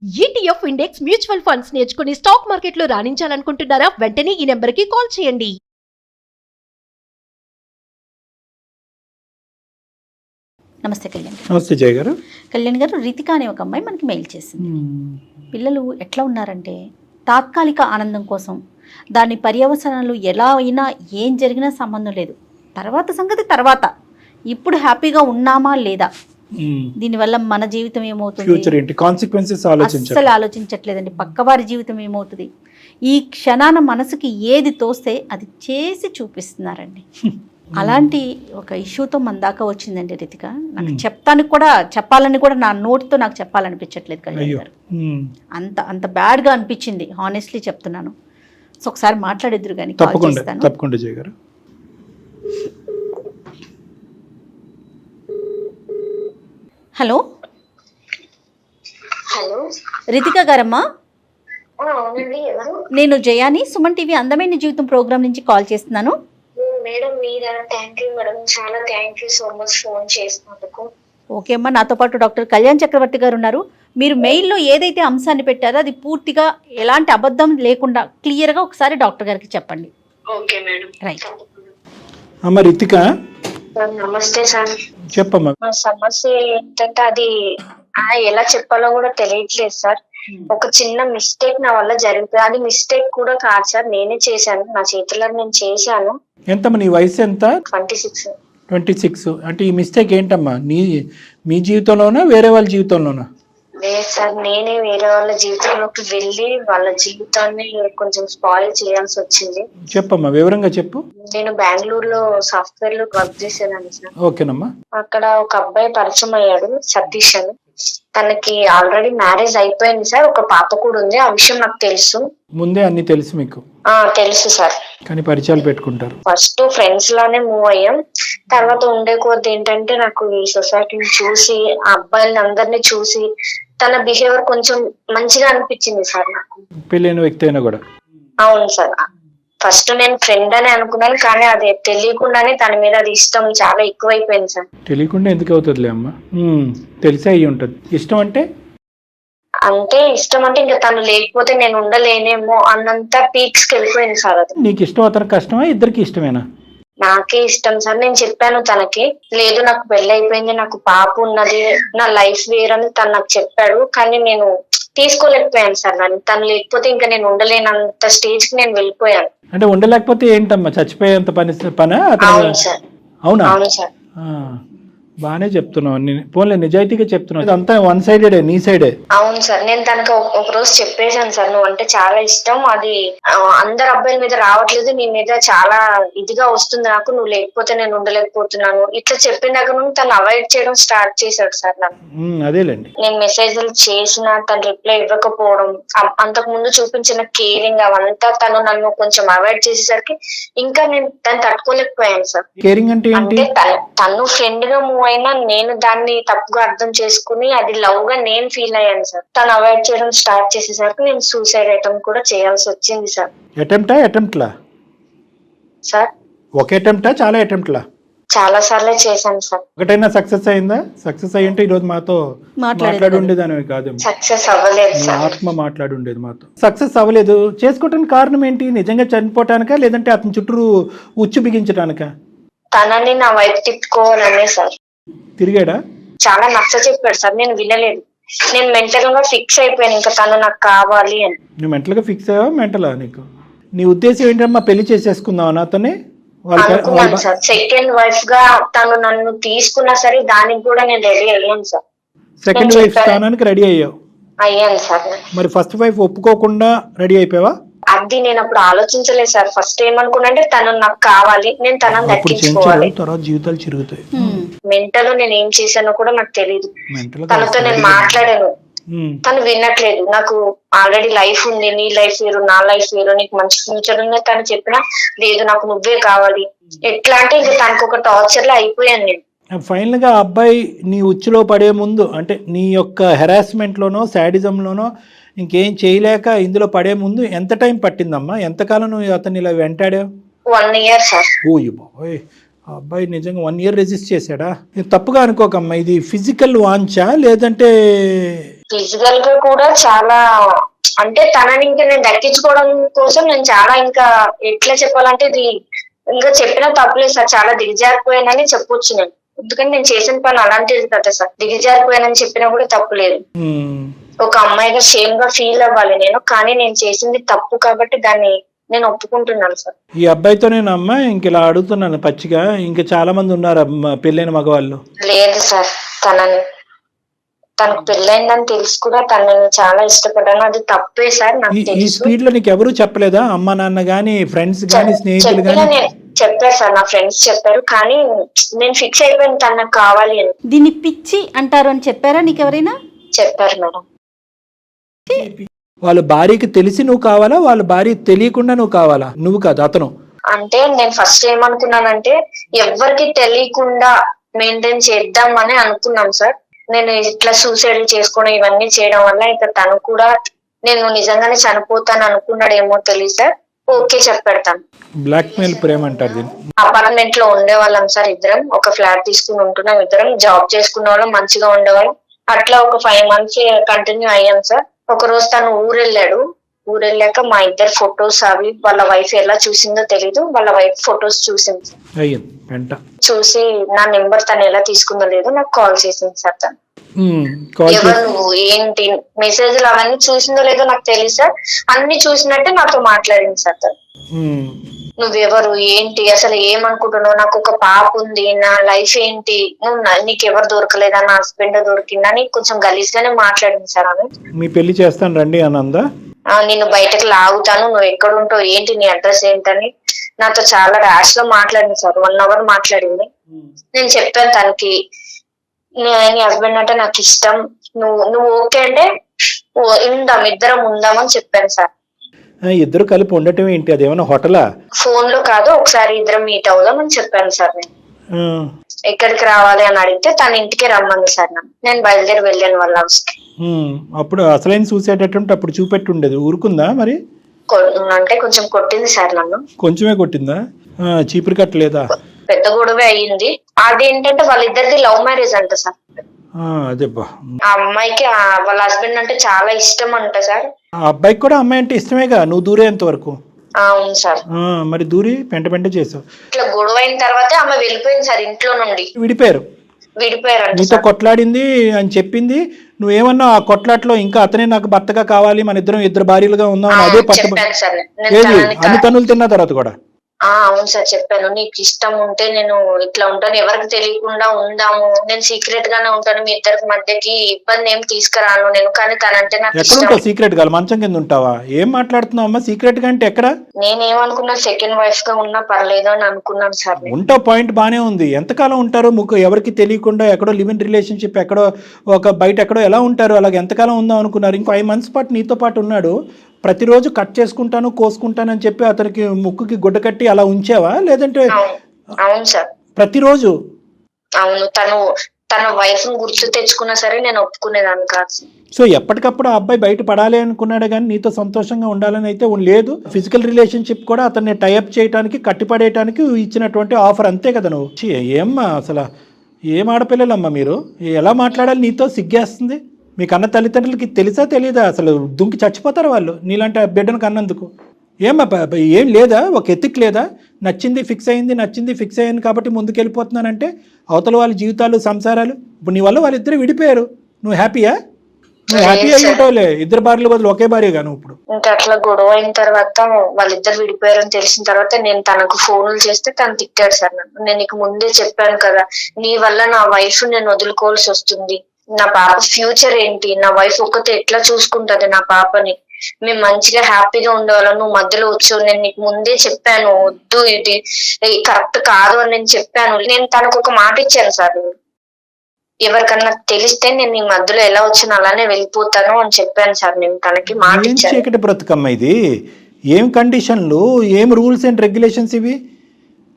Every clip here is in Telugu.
ETF ఇండెక్స్ మ్యూచువల్ ఫండ్స్ నేర్చుకుని స్టాక్ మార్కెట్లో రాణించాలనుకుంటున్నారా? వెంటనే ఈ నెంబర్కి కాల్ చేయండి. నమస్తే కళ్యాణ్. నమస్తే జయ గారు. కళ్యాణ్ గారు, రితిక అనే ఒక అమ్మాయి మనకి మెయిల్ చేసింది. పిల్లలు ఎట్లా ఉన్నారంటే తాత్కాలిక ఆనందం కోసం దాని పర్యవసనాలు ఎలా అయినా ఏం జరిగినా సంబంధం లేదు, తర్వాత సంగతి తర్వాత, ఇప్పుడు హ్యాపీగా ఉన్నామా లేదా, దీనివల్ల మన జీవితం ఏమవుతుంది, ఫ్యూచర్ ఏంటి, కాన్సిక్వెన్సెస్ అస్సలు ఆలోచించట్లేదండి. పక్కవారి జీవితం ఏమవుతుంది, ఈ క్షణాన మనసుకి ఏది తోస్తే అది చేసి చూపిస్తున్నారండి. అలాంటి ఒక ఇష్యూతో మన దాకా వచ్చిందండి రితిక. నాకు చెప్పాలని కూడా నా నోటితో నాకు చెప్పాలనిపించట్లేదు కళ్యాణ్ గారు. అంత అంత బ్యాడ్గా అనిపించింది, హానెస్ట్లీ చెప్తున్నాను. సో ఒకసారి మాట్లాడిద్దరు కానీ. తప్పకుండా జయ గారు. హలో హలో, రితిక గారమ్మా, అవునండి. ఎవరు? నేను జయాని, సుమన్ టీవీ అందమైన జీవితం ప్రోగ్రామ్ నుంచి కాల్ చేస్తున్నాను. మేడం మీరా? థ్యాంక్ యూ మేడం, చాలా thank you so much phone చేసినందుకు. ఓకే అమ్మా, నాతో పాటు డాక్టర్ కళ్యాణ్ చక్రవర్తి గారు ఉన్నారు. మీరు మెయిల్లో ఏదైతే అంశాన్ని పెట్టారో అది పూర్తిగా ఎలాంటి అబద్ధం లేకుండా క్లియర్గా ఒకసారి డాక్టర్ గారికి చెప్పండి. Okay madam. రైట్. అమ్మ రితిక, నమస్తే సార్. చెప్పమ్మా. మా సమస్య ఏంటంటే అది ఎలా చెప్పాలో కూడా తెలియట్లేదు సార్. ఒక చిన్న మిస్టేక్ నా వల్ల జరిగిపోయింది. అది మిస్టేక్ కూడా కాదు సార్, నేనే చేశాను, నా చేతుల్లో నేను చేశాను. ఎంతమ్మా నీ వయసు ఎంత? 26. 26. అంటే ఈ మిస్టేక్ ఏంటమ్మా, మీ జీవితంలోనా వేరే వాళ్ళ జీవితంలోనా? లేదు సార్, నేనే వేరే వాళ్ళ జీవితంలోకి వెళ్ళి వాళ్ళ జీవితాన్ని కొంచెం స్పాయిల్ చేయాల్సి వచ్చింది. చెప్పమ్మా, వివరంగా చెప్పు. నేను బెంగళూరులో సాఫ్ట్వేర్ లో వర్క్ చేసేదాన్ని సార్. ఓకేనమ్మా. అక్కడ ఒక అబ్బాయి పరిచయం అయ్యాడు, సతీష్ అని. తనకి ఆల్రెడీ మ్యారేజ్ అయిపోయింది సార్, ఒక పాప కూడా ఉంది. ఆ విషయం నాకు తెలుసు, ముందే అన్ని తెలుసు మీకు? తెలుసు సార్. కానీ పరిచయాలు పెట్టుకుంటారు. ఫస్ట్ ఫ్రెండ్స్ లానే మూవ్ అయ్యాం. తర్వాత ఉండే కొద్ది ఏంటంటే నాకు ఈ సొసైటీని చూసి, ఆ అబ్బాయిని అందరినీ చూసి తన బిహేవియర్ కొంచెం మంచిగా అనిపించింది సార్ నాకు. పెళ్ళైన వ్యక్తి అయినా కూడా? అవును సార్. ఫస్ట్ నేను ఫ్రెండ్ అని అనుకున్నాను, కానీ అది తెలియకుండానే తన మీద అది ఇష్టం చాలా ఎక్కువైపోయింది సార్. తెలియకుండా ఎందుకు అవుతుందిలే అమ్మా, తెలిసే అయ్యి ఉంటుంది. ఇష్టం అంటే ఇష్టం అంటే ఇంకా తను లేకపోతే నేను ఉండలేనేమో అన్నంత పీక్స్ కి వెళ్ళిపోయింది సార్. అది నీకు ఇష్టం, అతనికి కష్టమా, ఇద్దరికి ఇష్టమేనా? నాకే ఇష్టం సార్. నేను చెప్పాను తనకి, లేదు నాకు పెళ్లి అయిపోయింది, నాకు పాప ఉన్నది, నా లైఫ్ వేరని తను నాకు చెప్పాడు. కానీ నేను తీసుకోలేకపోయాను సార్. తను లేకపోతే ఇంకా నేను ఉండలేనంత స్టేజ్ కి నేను వెళ్ళిపోయాను. అంటే ఉండలేకపోతే ఏంటమ్మా, చచ్చిపోయేంత పనా? అవును సార్. అవునా? అవును సార్. బానే చెప్తున్నావు, పోన్లే నిజాయితీగా చెప్తున్నావు. ఇదంతా వన్ సైడెడ్, నీ సైడే. అవును సార్. నేను తనకు ఒక రోజు చెప్పేశాను సార్, నువ్వు అంటే చాలా ఇష్టం, అది అందరు అబ్బాయిల మీద రావట్లేదు, నీ మీద చాలా ఇదిగా వస్తుంది నాకు, నువ్వు లేకపోతే నేను ఉండలేకపోతున్నాను. ఇట్లా చెప్పిన దగ్గర నుండి తను అవాయిడ్ చేయడం స్టార్ట్ చేశాడు సార్ నన్ను. అదేలేండి. నేను మెసేజ్లు చేసినా తను రిప్లై ఇవ్వకపోవడం, అంతకు ముందు చూపించిన కేరింగ్ అవంతా తను నన్ను కొంచెం అవాయిడ్ చేసేసరికి ఇంకా నేను తను తట్టుకోలేకపోయాను సార్. కేరింగ్ అంటే ఏంటి? తను ఫ్రెండ్ గా మూవ్ అయినా నేను దాన్ని తప్పుగా అర్థం చేసుకుని అది లవ్ గా నేను ఫీల్ అయ్యాను సార్. తను అవాయిడ్ చేయడం స్టార్ట్ చేసేసరికి నేను సూసైడ్ అటెంప్ట్ కూడా చేయాల్సి వచ్చింది సార్. అటెంప్ట్లా సార్? ఒక అటెంప్టా, చాలా అటెంప్ట్లా? చాలా సార్లే చేశాను సార్. ఒకటైనా సక్సెస్ అయిందా? సక్సెస్ అయ్యింటే ఈ రోజు మాతో మాట్లాడి ఉండేదానివి కాదు. సక్సెస్ అవ్వలేదు సార్. ఆత్మ మాట్లాడి ఉండేది మాతో. సక్సెస్ అవ్వలేదు, చేసుకోవటానికి కారణం ఏంటి? నిజంగా చనిపోవటానికా, లేదంటే అతని చుట్టూ ఉచ్చు బిగించడానికా? తనని నా వైపు తిప్పుకోవాలనే సార్. తిరిగాడా? చాలా నచ్చ చెప్పాడు సార్, నేను వినలేదు. నేను మెంటల్ గా ఫిక్స్ అయిపోయాను, ఇంకా తను నాకు కావాలి అని. నువ్వు మెంటల్ గా ఫిక్స్ అయ్యావా? మెంటలా నీకు? నీ ఉద్దేశం ఏంటమ్మా, పెళ్లి చేసేసుకుందావా నాతోనే? అనుకున్నాను సార్. సెకండ్ వైఫ్ గా తను నన్ను తీసుకున్నా సరే దానికి కూడా నేను రెడీ అయ్యాను సార్. సెకండ్ వైఫ్ స్థానానికి రెడీ అయ్యావు? అయ్యాను సార్. మరి ఫస్ట్ వైఫ్ ఒప్పుకోకుండా రెడీ అయిపోయావా? అది నేను అప్పుడు ఆలోచించలేదు సార్. ఫస్ట్ ఏమనుకున్నా, తను నాకు కావాలి, నేను తనని దక్కించుకోవాలి. తర్వాత జీవితాలు చిరుగుతాయి. మెంటల్ నేను ఏం చేశానో కూడా నాకు తెలియదు. తనతో నేను మాట్లాడాను, తను వినట్లేదు. నాకు ఆల్రెడీ లైఫ్ ఉంది, నీ లైఫ్ వేరు, నా లైఫ్ వేరు, నీకు మంచి ఫ్యూచర్ ఉంది తను చెప్పినా లేదు, నాకు నువ్వే కావాలి. ఎట్లా అంటే ఇంకా తనకు ఒక టార్చర్ లో అయిపోయాను నేను. ఫైనల్ గా అబ్బాయి నీ ఉచ్చులో పడే ముందు, అంటే నీ యొక్క హెరాస్మెంట్ లోనో శాడిజం లోనో ఇంకేం చేయలేక ఇందులో పడే ముందు ఎంత టైం పట్టిందమ్మా? ఎంతకాలం నువ్వు అతన్ని ఇలా వెంటాడావు? 1 year సార్. ఓయ్ బాబోయ్, ఆ అబ్బాయి నిజంగా 1 year రెసిస్ట్ చేశాడా? ఇది తప్పుగా అనుకోకమ్మా, ఇది ఫిజికల్ వాంచా లేదంటే? ఫిజికల్ గా కూడా చాలా, అంటే తనని ఇంకా నేను దక్కించుకోవడం కోసం నేను చాలా, ఇంకా ఎట్లా చెప్పాలంటే ఇది ఇంకా చెప్పినా తప్పులేదు సార్, చాలా దిగజారిపోయానని చెప్పొచ్చు నేను. ఎందుకంటే నేను చేసిన పని అలాంటిది కదా సార్, దిగజారిపోయానని చెప్పినా కూడా తప్పులేదు. ఒక అమ్మాయిగా షేమ్ గా ఫీల్ అవ్వాలి నేను, కానీ నేను చేసింది తప్పు కాబట్టి దాన్ని నేను ఒప్పుకుంటున్నాను సార్. ఈ అబ్బాయితో నేను అమ్మా ఇంక ఇలా అడుగుతున్నాను పచ్చిగా, ఇంకా చాలా మంది ఉన్నారు పెళ్ళైన మగవాళ్ళు? లేదు సార్, తనకు పెళ్ళైందని తెలుసు కూడా తనని చాలా ఇష్టపడ్డాను, అది తప్పే సార్ నాకు ఈ తెలుసు. స్పీడ్ లో నీకు ఎవరు చెప్పలేదా? అమ్మ నాన్న గానీ, ఫ్రెండ్స్ గానీ, స్నేహితులు గానీ? చెప్పారు సార్, నా ఫ్రెండ్స్ చెప్పారు, కానీ నేను ఫిక్స్ అయిపోయాను తను నాకు కావాలి అని. దీన్ని పిచ్చి అంటారు అని చెప్పారా నీకు ఎవరైనా? చెప్పారు మేడం. వాళ్ళ భార్యకి తెలిసి నువ్వు కావాలా, వాళ్ళ భార్య తెలియకుండా నువ్వు కావాలా? నువ్వు కాదు, అతను. అంటే నేను ఫస్ట్ ఏమనుకున్నానంటే ఎవరికి తెలియకుండా మెయింటైన్ చేద్దామని అనుకున్నాం సార్. నేను ఇట్లా సూసైడ్ చేసుకోవడం ఇవన్నీ చేయడం వల్ల ఇక తను కూడా నేను నిజంగానే చనిపోతాను అనుకున్నాడేమో తెలియదు సార్. ఓకే చెప్పెడతాను. బ్లాక్ మెయిల్ ప్రేమ అంటారు దీన్ని. అపార్ట్మెంట్ లో ఉండేవాళ్ళం సార్, ఇద్దరం ఒక ఫ్లాట్ తీసుకుని ఉంటున్నాం, ఇద్దరం జాబ్ చేసుకునే వాళ్ళం, మంచిగా ఉండేవాళ్ళం. అట్లా ఒక 5 months కంటిన్యూ అయ్యాం సార్. ఒక రోజు తను ఊరెళ్ళాక మా ఇద్దరు ఫొటోస్ అవి వాళ్ళ వైఫ్ ఎలా చూసిందో తెలీదు, వాళ్ళ వైఫ్ ఫొటోస్ చూసింది. చూసి నా నెంబర్ తను ఎలా తీసుకుందో లేదో నాకు కాల్ చేసింది సార్. తను ఎవరు నువ్వు ఏంటి మెసేజ్లు అవన్నీ చూసిందో లేదో నాకు తెలియదు సార్. అన్ని చూసినట్టే నాతో మాట్లాడింది సార్ తను. నువ్వెవరు ఏంటి అసలు ఏమనుకుంటున్నావు, నాకు ఒక పాప ఉంది, నా లైఫ్ ఏంటి, నీకెవరు దొరకలేదా, నా హస్బెండ్ దొరికిందా అని కొంచెం గలీజ్ గానే మాట్లాడింది సార్. ఆమె మీ పెళ్లి చేస్తాను రండి అనందా, నిన్ను బయటకు లాగుతాను, నువ్వు ఎక్కడ ఉంటావు ఏంటి, నీ అడ్రస్ ఏంటని నాతో చాలా ర్యాష్ లో మాట్లాడింది సార్. 1 hour మాట్లాడింది. నేను చెప్పాను తనకి నీ హస్బెండ్ అంటే నాకు ఇష్టం, నువ్వు ఓకే అంటే ఇద్దరం ఉందామని చెప్పాను సార్. ఇద్దరు కలిపి ఉండటం ఏంటి, అదేమన్నా హోటలా? ఫోన్ లో కాదు, ఒకసారి ఇద్దరం మీట్ అవుదామని చెప్పాను సార్. నేను ఎక్కడికి రావాలి అని అడిగితే తన ఇంటికి రమ్మంది సార్. నేను బయలుదేరి వెళ్ళాను వాళ్ళ హౌస్ కి. అప్పుడు అసలైన సూసైడ్ అటెంప్ట్ అప్పుడు చూపెట్టి ఉండేది, ఊరుకుందా మరి? అంటే కొంచెం కొట్టింది సార్ నన్ను. కొంచెమే కొట్టిందా? చీపురు కట్టలేదా? పెద్ద గొడవ అయ్యింది. అదేంటంటే వాళ్ళిద్దరిది లవ్ మ్యారేజ్ అంట సార్. అదేబ్బా, ఆ అమ్మాయికి వాళ్ళ హస్బెండ్ అంటే చాలా ఇష్టం అంట సార్. ఆ అబ్బాయికి కూడా అమ్మాయి అంటే ఇష్టమేగా, నువ్వు దూరేంత వరకు. అవును సార్. మరి దూరి పెంట చేసావు. ఇట్లా గొడవ అయిన తర్వాత ఆమె వెళ్ళిపోయింది సార్ ఇంట్లో నుండి. విడిపోయారు. నీతో కొట్లాడింది అని చెప్పింది, నువ్వేమన్నా ఆ కొట్లాట్లో ఇంకా అతనే నాకు భర్తగా కావాలి, మన ఇద్దరు భార్యలుగా ఉందాం అదే పట్టు. అన్ని తన్నులు తిన్న తర్వాత కూడా అవును సార్ చెప్పాను, నీకు ఇష్టం ఉంటే నేను ఇట్లా ఉంటాను, ఎవరికి తెలియకుండా ఉందాము, నేను సీక్రెట్ గానే ఉంటాను, మీ ఇద్దరికి మధ్యకి ఇబ్బంది ఏం తీసుకురాను నేను, కానీ తనంటే నాకు ఇష్టం. సీక్రెట్ గా మంచం కింద ఉంటావా? ఏం మాట్లాడుతున్నావు అమ్మా, సీక్రెట్ గా అంటే ఎక్కడ? నేనేమనుకున్నా సెకండ్ వైఫ్ గా ఉన్నా పర్లేదు అని అనుకున్నాను సార్. ఉంటావు, పాయింట్ బానే ఉంది. ఎంతకాలం ఉంటారు ఎవరికి తెలియకుండా, ఎక్కడో లివ్ ఇన్ రిలేషన్షిప్, ఎక్కడో ఒక బయట ఎక్కడో ఎలా ఉంటారు, అలాగే ఎంతకాలం ఉందాం అనుకున్నారు? ఇంకో 5 months పాటు నీతో పాటు ఉన్నాడు, ప్రతిరోజు కట్ చేసుకుంటాను కోసుకుంటాను అని చెప్పి అతనికి ముక్కుకి గుడ్డ కట్టి అలా ఉంచావా లేదంటే? అవును సార్, ప్రతిరోజు. అవును, తన వైఫ్ గుర్తు తెచ్చుకున్నా సరే నేను ఒప్పుకునేదాన్ని కాదు. సో ఎప్పటికప్పుడు ఆ అబ్బాయి బయట పడాలి అనుకున్నాడు కానీ నీతో సంతోషంగా ఉండాలని అయితే లేదు. ఫిజికల్ రిలేషన్షిప్ కూడా అతన్ని టైఅప్ చేయడానికి, కట్టిపడేయడానికి ఇచ్చినటువంటి ఆఫర్, అంతే కదా? నువ్వు ఏమ్మా అసలు ఏం ఆడపిల్లలమ్మా మీరు, ఎలా మాట్లాడాలి నీతో? సిగ్గేస్తుంది. మీ కన్న తల్లిదండ్రులకి తెలుసా తెలీదా? అసలు దుంకి చచ్చిపోతారు వాళ్ళు నీలాంటి బిడ్డను కన్నందుకు. ఏం లేదా, ఒక ఎత్తిక్ లేదా? నచ్చింది ఫిక్స్ అయ్యింది కాబట్టి ముందుకెళ్ళిపోతున్నానంటే అవతల వాళ్ళ జీవితాలు, సంసారాలు. ఇప్పుడు నీ వల్ల వాళ్ళిద్దరు విడిపోయారు, నువ్వు హ్యాపీయా? నువ్వు హ్యాపీ అయి ఉంటావులే, 2 భార్యల బదులు ఒకే భార్యగా నువ్వు ఇప్పుడు. ఇంకా అట్లా గొడవ అయిన తర్వాత వాళ్ళిద్దరు విడిపోయారని తెలిసిన తర్వాత నేను తనకు ఫోన్లు చేస్తే తను తిట్టాడు సార్ నన్ను. నేను నీకు ముందే చెప్పాను కదా, నీ వల్ల నా వైఫ్ నేను వదులుకోవాల్సి వస్తుంది, నా పాప ఫ్యూచర్ ఏంటి, నా వైఫ్ ఒక్కతే ఎట్లా చూసుకుంటది నా పాపని, మేము మంచిగా హ్యాపీగా ఉండేవాళ్ళం, నువ్వు మధ్యలో వచ్చావు, నేను నీకు ముందే చెప్పాను వద్దు, ఇది కరెక్ట్ కాదు అని నేను చెప్పాను. నేను తనకు ఒక మాట ఇచ్చాను సార్, ఎవరికన్నా తెలిస్తే నేను నీ మధ్యలో ఎలా వచ్చాను అలానే వెళ్ళిపోతాను అని చెప్పాను సార్. నేను తనకి మాట ఇచ్చాను. చీకటి బ్రతుకమ్మ ఇది, ఏం కండిషన్లు, ఏం రూల్స్ అండ్ రెగ్యులేషన్స్ ఇవి?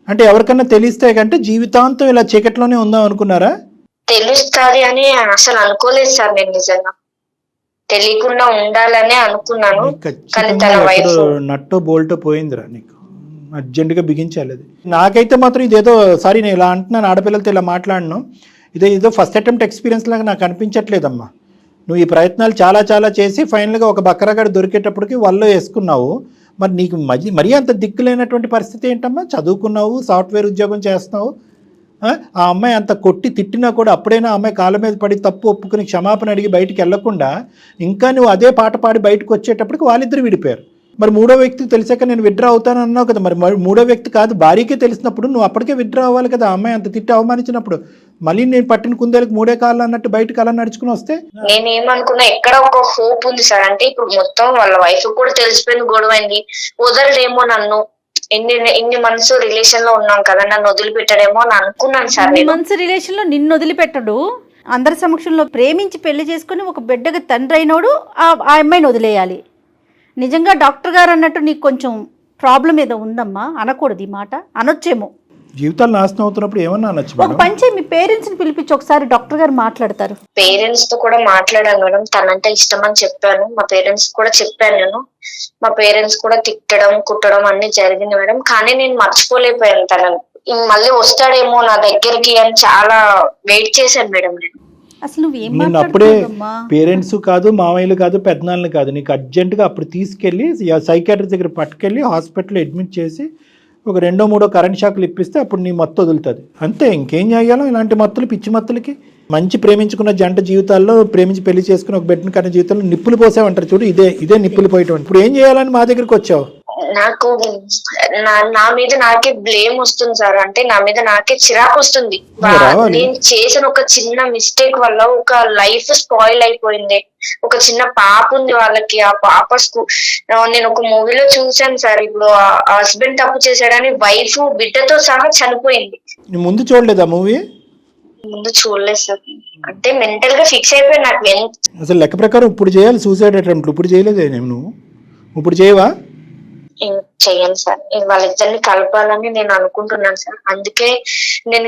అంటే ఎవరికన్నా తెలిస్తే కంటే జీవితాంతం ఇలా చీకట్లోనే ఉందాం అనుకున్నారా? తెలుస్తుంది అని అసలు అనుకోలేదు సార్. నేను నిజంగా తెలియకుండా ఉండాలనే అనుకున్నాను, కానీ తన వైఫ్ నట్టో బోల్టో పోయిందిరా నీకు. అర్జెంటుగా బిగించాలి అది. నాకైతే మాత్రం ఇదేదో సారీ నేను ఇలా అంటున్నాను, ఆడపిల్లలతో ఇలా మాట్లాడను, ఇదేదో ఫస్ట్ అటెంప్ట్ ఎక్స్పీరియన్స్ లాగా నాకు అనిపించట్లేదమ్మా. నువ్వు ఈ ప్రయత్నాలు చాలా చాలా చేసి ఫైనల్గా ఒక బక్కరగాడు దొరికేటప్పటికి వల్ల వేసుకున్నావు. మరి నీకు మరీ అంత దిక్కులేనటువంటి పరిస్థితి ఏంటమ్మా? చదువుకున్నావు, సాఫ్ట్వేర్ ఉద్యోగం చేస్తున్నావు, ఆ అమ్మాయి అంత కొట్టి తిట్టినా కూడా అప్పుడైనా ఆ అమ్మాయి కాళ్ళ మీద పడి తప్పు ఒప్పుకుని క్షమాపణ అడిగి బయటికి వెళ్లకుండా ఇంకా నువ్వు అదే పాట పాడి బయటకు వచ్చేటప్పటికి వాళ్ళిద్దరు విడిపోయారు. మరి మూడో వ్యక్తికి తెలిసాక నేను విత్డ్రా అవుతాను అన్నావు కదా, మరి మూడో వ్యక్తి కాదు భార్యకే తెలిసినప్పుడు నువ్వు అప్పటికే విత్డ్రా అవ్వాలి కదా. ఆ అమ్మాయి అంత తిట్టి అవమానించినప్పుడు మళ్ళీ నేను పట్టిన కుందేలకు మూడే కాళ్ళు అన్నట్టు బయటకు అలా నడుచుకుని వస్తే నేనేమనుకున్నా ఎక్కడ ఒక హోప్ ఉంది సార్. అంటే ఇప్పుడు మొత్తం వాళ్ళ వైఫ్ కూడా తెలిసిపోయింది, గొడవైంది, వదలడేమో నన్ను, ఇన్ని మంత్స్ రిలేషన్ లో ఉన్నాం కదా, నన్ను వదిలిపెట్టాడేమో అని అనుకున్నాను సార్. మంత్స్ రిలేషన్ లో నిన్ను వదిలిపెట్టడు, అందరి సమక్షంలో ప్రేమించి పెళ్లి చేసుకుని ఒక బిడ్డగా తండ్రి అయినోడు ఆ అమ్మాయిని వదిలేయాలి. నిజంగా డాక్టర్ గారు అన్నట్టు నీకు కొంచెం ప్రాబ్లం ఏదో ఉందమ్మా, అనకూడదు ఈ మాట, అనొచ్చేమో. జీవితాలు నాశనం అవుతున్నప్పుడు ఏమన్నా అనొచ్చు. ఒక పంచే మీ పేరెంట్స్ ని పిలిపించి ఒకసారి డాక్టర్ గారు మాట్లాడతారు. పేరెంట్స్ తో కూడా మాట్లాడాను మేడం, తనంటే ఇష్టం అని చెప్పాను. మా పేరెంట్స్ కూడా చెప్పాను నేను. మా పేరెంట్స్ కూడా తిట్టడం కుట్టడం అన్ని జరిగింది మేడం. కానీ నేను మర్చిపోలేకపోయాను తనని. మళ్ళీ వస్తాడేమో నా దగ్గరికి అని చాలా వెయిట్ చేశాను మేడం నేను. అసలు నువ్వేం నిన్ను అప్పుడే పేరెంట్స్ కాదు, మామయ్యలు కాదు, పెద్దనాన్నలు కాదు, నీకు అర్జెంటుగా అప్పుడు తీసుకెళ్ళి సైకాట్రిస్ట్ దగ్గర పట్టుకెళ్ళి హాస్పిటల్లో అడ్మిట్ చేసి ఒక 2-3 కరెంట్ షాకులు ఇప్పిస్తే అప్పుడు నీ మత్తు వదులుతుంది. అంతే, ఇంకేం చేయాలో ఇలాంటి మత్తులు, పిచ్చి మత్తులకి. మంచి ప్రేమించుకున్న జంట జీవితాల్లో, ప్రేమించి పెళ్లి చేసుకుని ఒక బిడ్డను కన్న జీవితంలో నిప్పులు పోసావంటారు చూడు, ఇదే నిప్పులు పోయేటువంటి. ఇప్పుడు ఏం చేయాలని మా దగ్గరికి వచ్చావు? నాకు నా మీద నాకే బ్లేమ్ వస్తుంది సార్. అంటే నా మీద నాకే చిరాకు వస్తుంది. నేను చేసిన ఒక చిన్న మిస్టేక్ వల్ల ఒక లైఫ్ స్పాయిల్ అయిపోయింది. ఒక చిన్న పాప ఉంది వాళ్ళకి, ఆ పాప నేను ఒక మూవీలో చూసాను సార్. ఇప్పుడు హస్బెండ్ తప్పు చేశాడని వైఫ్ బిడ్డతో సహా చనిపోయింది. ముందు చూడలేదా మూవీ? ముందు చూడలేదు సార్. అంటే మెంటల్ గా ఫిక్స్ అయిపోయి నాకు అసలు లెక్క ప్రకారం ఇప్పుడు చేయాలి సూసైడ్ అటెంప్ట్. ఇప్పుడు చేయలేదే నువ్వు? ఇప్పుడు చేయవా? చెయ్యను సార్. వాళ్ళిద్దరిని కలపాలని నేను అనుకుంటున్నాను సార్. అందుకే నేను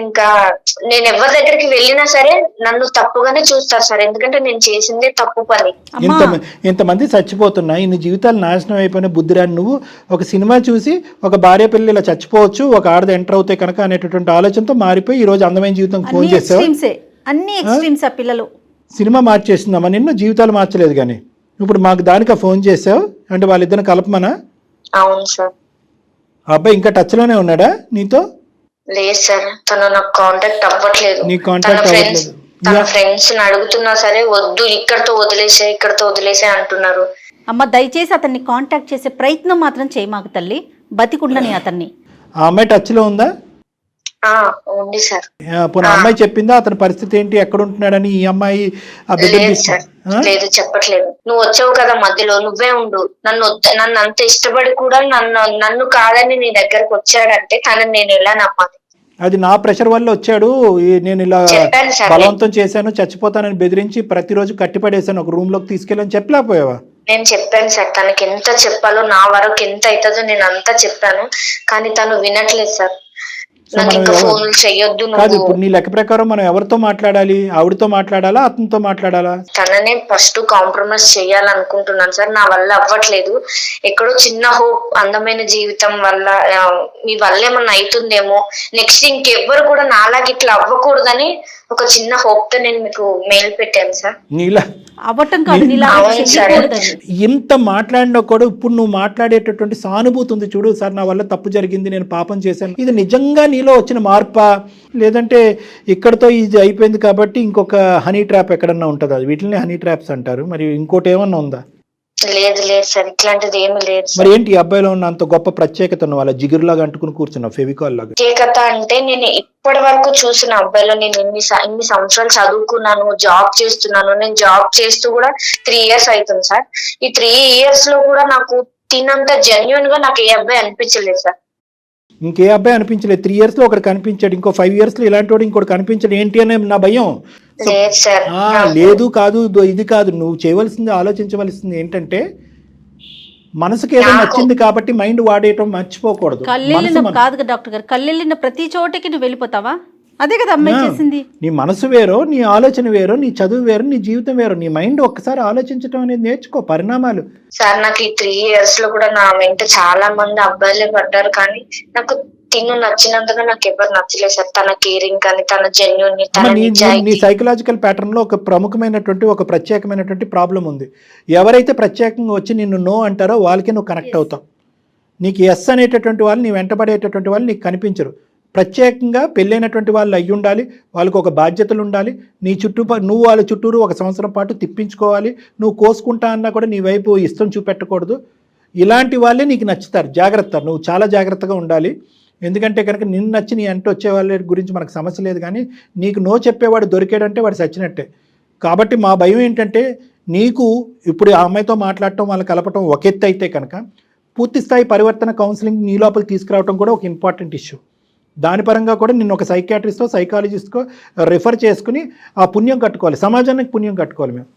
ఎవరి దగ్గరికి వెళ్ళినా సరే నన్ను తప్పుగానే చూస్తారు సార్. ఎందుకంటే నేను చేసిందే తప్పు పని. ఇంతమంది చచ్చిపోతున్నా, ఇన్ని జీవితాలు నాశనం అయిపోయిన బుద్ధిరాని నువ్వు ఒక సినిమా చూసి ఒక భార్య పిల్లలు ఇలా చచ్చిపోవచ్చు, ఒక ఆడది ఎంటర్ అవుతాయి కనుక అనేటటువంటి ఆలోచనతో మారిపోయి ఈ రోజు అందమైన జీవితం ఫోన్ చేసావు. అన్ని ఎక్స్ట్రీమ్స్. ఆ పిల్లలు సినిమా మార్చేస్తుందమ్మా నిన్ను, జీవితాలు మార్చలేదు. కానీ ఇప్పుడు మాకు దానికి ఫోన్ చేసావు అంటే వాళ్ళిద్దరిని కలపమనా? అవును సార్. అబ్బాయి ఇంకా టచ్ లోనే ఉన్నాడా నీతో? లేదు సార్, తను నాకు కాంటాక్ట్ అవ్వట్లేదు. తన ఫ్రెండ్స్ అడుగుతున్నా సరే వద్దు, ఇక్కడతో వదిలేసే అంటున్నారు. అమ్మ దయచేసి అతన్ని కాంటాక్ట్ చేసే ప్రయత్నం మాత్రం చేయమాకు తల్లి, బతికుండని అతన్ని. ఆ అమ్మాయి టచ్ లో ఉందా? ఉంది సార్. అమ్మాయి చెప్పిందా అతని పరిస్థితి ఏంటి, ఎక్కడ ఉంటున్నాడని? ఈ అమ్మాయి లేదు, చెప్పట్లేదు. నువ్వు వచ్చావు కదా మధ్యలో, నువ్వే ఉండు. నన్ను అంత ఇష్టపడి కూడా నన్ను కాదని నీ దగ్గరకు వచ్చాడంటే తనని నేను ఎలా నమ్మాలి? అది నా ప్రెషర్ వల్ల వచ్చాడు, నేను ఇలా బలవంతం చేశాను, చచ్చిపోతానని బెదిరించి ప్రతిరోజు కట్టిపడేశాను, ఒక రూమ్ లోకి తీసుకెళ్ళని చెప్పలేకపోయావా? నేను చెప్పాను సార్, తనకి ఎంత చెప్పాలో, నా వరకు ఎంత అవుతుందో నేను అంతా చెప్పాను. కానీ తను వినట్లేదు సార్. కాదు, ఇప్పుడు నీ లెక్క ప్రకారం మనం ఎవరితో మాట్లాడాలి? ఆవిడతో మాట్లాడాలా, అతనితో మాట్లాడాలా? తననే ఫస్ట్ కాంప్రమైజ్ చేయాలనుకుంటున్నాను సార్. నా వల్ల అవ్వట్లేదు. ఎక్కడో చిన్న హోప్, అందమైన జీవితం వల్ల మీ వల్ల ఏమన్నా అవుతుందేమో, నెక్స్ట్ ఇంకెవ్వరు కూడా నాలాగా ఇట్లా అవ్వకూడదని ఒక చిన్న హోప్ తో నేను మీకు మెయిల్ పెట్టాను సార్. ఇంత మాట్లాడినా కూడా ఇప్పుడు నువ్వు మాట్లాడేటటువంటి సానుభూతి ఉంది చూడు, సార్ నా వల్ల తప్పు జరిగింది, నేను పాపం చేశాను, ఇది నిజంగా నీలో వచ్చిన మార్పా, లేదంటే ఇక్కడతో ఇది అయిపోయింది కాబట్టి ఇంకొక హనీ ట్రాప్ ఎక్కడన్నా ఉంటుందా? వీటిని హనీ ట్రాప్స్ అంటారు. మరి ఇంకోటి ఏమన్నా ఉందా? లేదు సార్, ఇట్లాంటిది ఏమి లేదు. మరి ఏంటి ఈ అబ్బాయిలో ఉన్న అంత గొప్ప ప్రత్యేకత? వాళ్ళ జిగురులాగా అంటుకుని కూర్చున్నావు, ఫెవికాల్ లాగా. ప్రత్యేకత అంటే నేను ఇప్పటి వరకు చూసిన అబ్బాయిలో, నేను ఇన్ని సంవత్సరాలు చదువుకున్నాను, జాబ్ చేస్తున్నాను. నేను జాబ్ చేస్తూ కూడా 3 years అవుతుంది సార్. ఈ 3 years లో కూడా నాకు తినంత జెన్యున్ గా నాకు ఏ అబ్బాయి అనిపించలేదు సార్. ఇంకే అబ్బాయి అనిపించలేదు. 3 years లో ఒకటి కనిపించాడు, ఇంకో 5 years లో ఇలాంటి వాడు ఇంకోటి కనిపించాడు. ఏంటి అనే నా భయం. లేదు కాదు, ఇది కాదు, నువ్వు చేయవలసింది, ఆలోచించవలసింది ఏంటంటే మనసుకి ఏదో నచ్చింది కాబట్టి మైండ్ వాడేయటం మర్చిపోకూడదు. కళ్ళెళ్ళిన కాదు డాక్టర్ గారు, కళ్ళెళ్ళిన ప్రతి చోటకి నువ్వు వెళ్ళిపోతావా? అదే కదా అమ్మాయి చేసింది. నీ మనసు వేరో, నీ ఆలోచన వేరో, నీ చదువు వేరో, నీ జీవితం వేరో. నీ మైండ్ ఒక్కసారి ఆలోచించడం అనేది నేర్చుకో. పరిణామాలు సార్ నాకు ఈ 3 years లో కూడా నా వెంట చాలా మంది అబ్బాయిలే పడ్డారు, కానీ నాకు తిను నచ్చినంతగా నాకు ఎవరు నచ్చలేదు సార్. తన కేరింగ్ కానీ, తన జెన్యూన్, తన నీ నిజాయితీ. సైకలాజికల్ ప్యాటర్న్ లో ఒక ప్రముఖమైనటువంటి, ఒక ప్రత్యేకమైనటువంటి ప్రాబ్లం ఉంది. ఎవరైతే ప్రత్యేకంగా వచ్చి నిన్ను నో అంటారో వాళ్ళకి నువ్వు కనెక్ట్ అవుతావు. నీకు ఎస్ అనేటటువంటి వాళ్ళు, నీ వెంటబడేటటువంటి వాళ్ళు నీకు కనిపించరు. ప్రత్యేకంగా పెళ్ళైనటువంటి వాళ్ళు అయ్యి ఉండాలి, వాళ్ళకు ఒక బాధ్యతలు ఉండాలి. నీ నువ్వు వాళ్ళ చుట్టూరు 1 సంవత్సరం పాటు తిప్పించుకోవాలి. నువ్వు కోసుకుంటా అన్నా కూడా నీ వైపు ఇష్టం చూపెట్టకూడదు. ఇలాంటి వాళ్ళే నీకు నచ్చుతారు. జాగ్రత్త, నువ్వు చాలా జాగ్రత్తగా ఉండాలి. ఎందుకంటే కనుక నిన్ను నచ్చి నీ అంటూ వచ్చే వాళ్ళ గురించి మనకు సమస్య లేదు, కానీ నీకు నో చెప్పేవాడు దొరికాడంటే వాడు చచ్చినట్టే. కాబట్టి మా భయం ఏంటంటే, నీకు ఇప్పుడు ఆ అమ్మాయితో మాట్లాడటం, వాళ్ళని కలపటం ఒక ఎత్తు అయితే కనుక, పూర్తి స్థాయి పరివర్తన కౌన్సిలింగ్ నీ లోపలికి తీసుకురావడం కూడా ఒక ఇంపార్టెంట్ ఇష్యూ. దాని పరంగా కూడా నిన్ను ఒక సైకియాట్రిస్టో, సైకాలజిస్ట్కో రెఫర్ చేసుకుని ఆ పుణ్యం కట్టుకోవాలి. సమాజానికి పుణ్యం కట్టుకోవాలి. మేము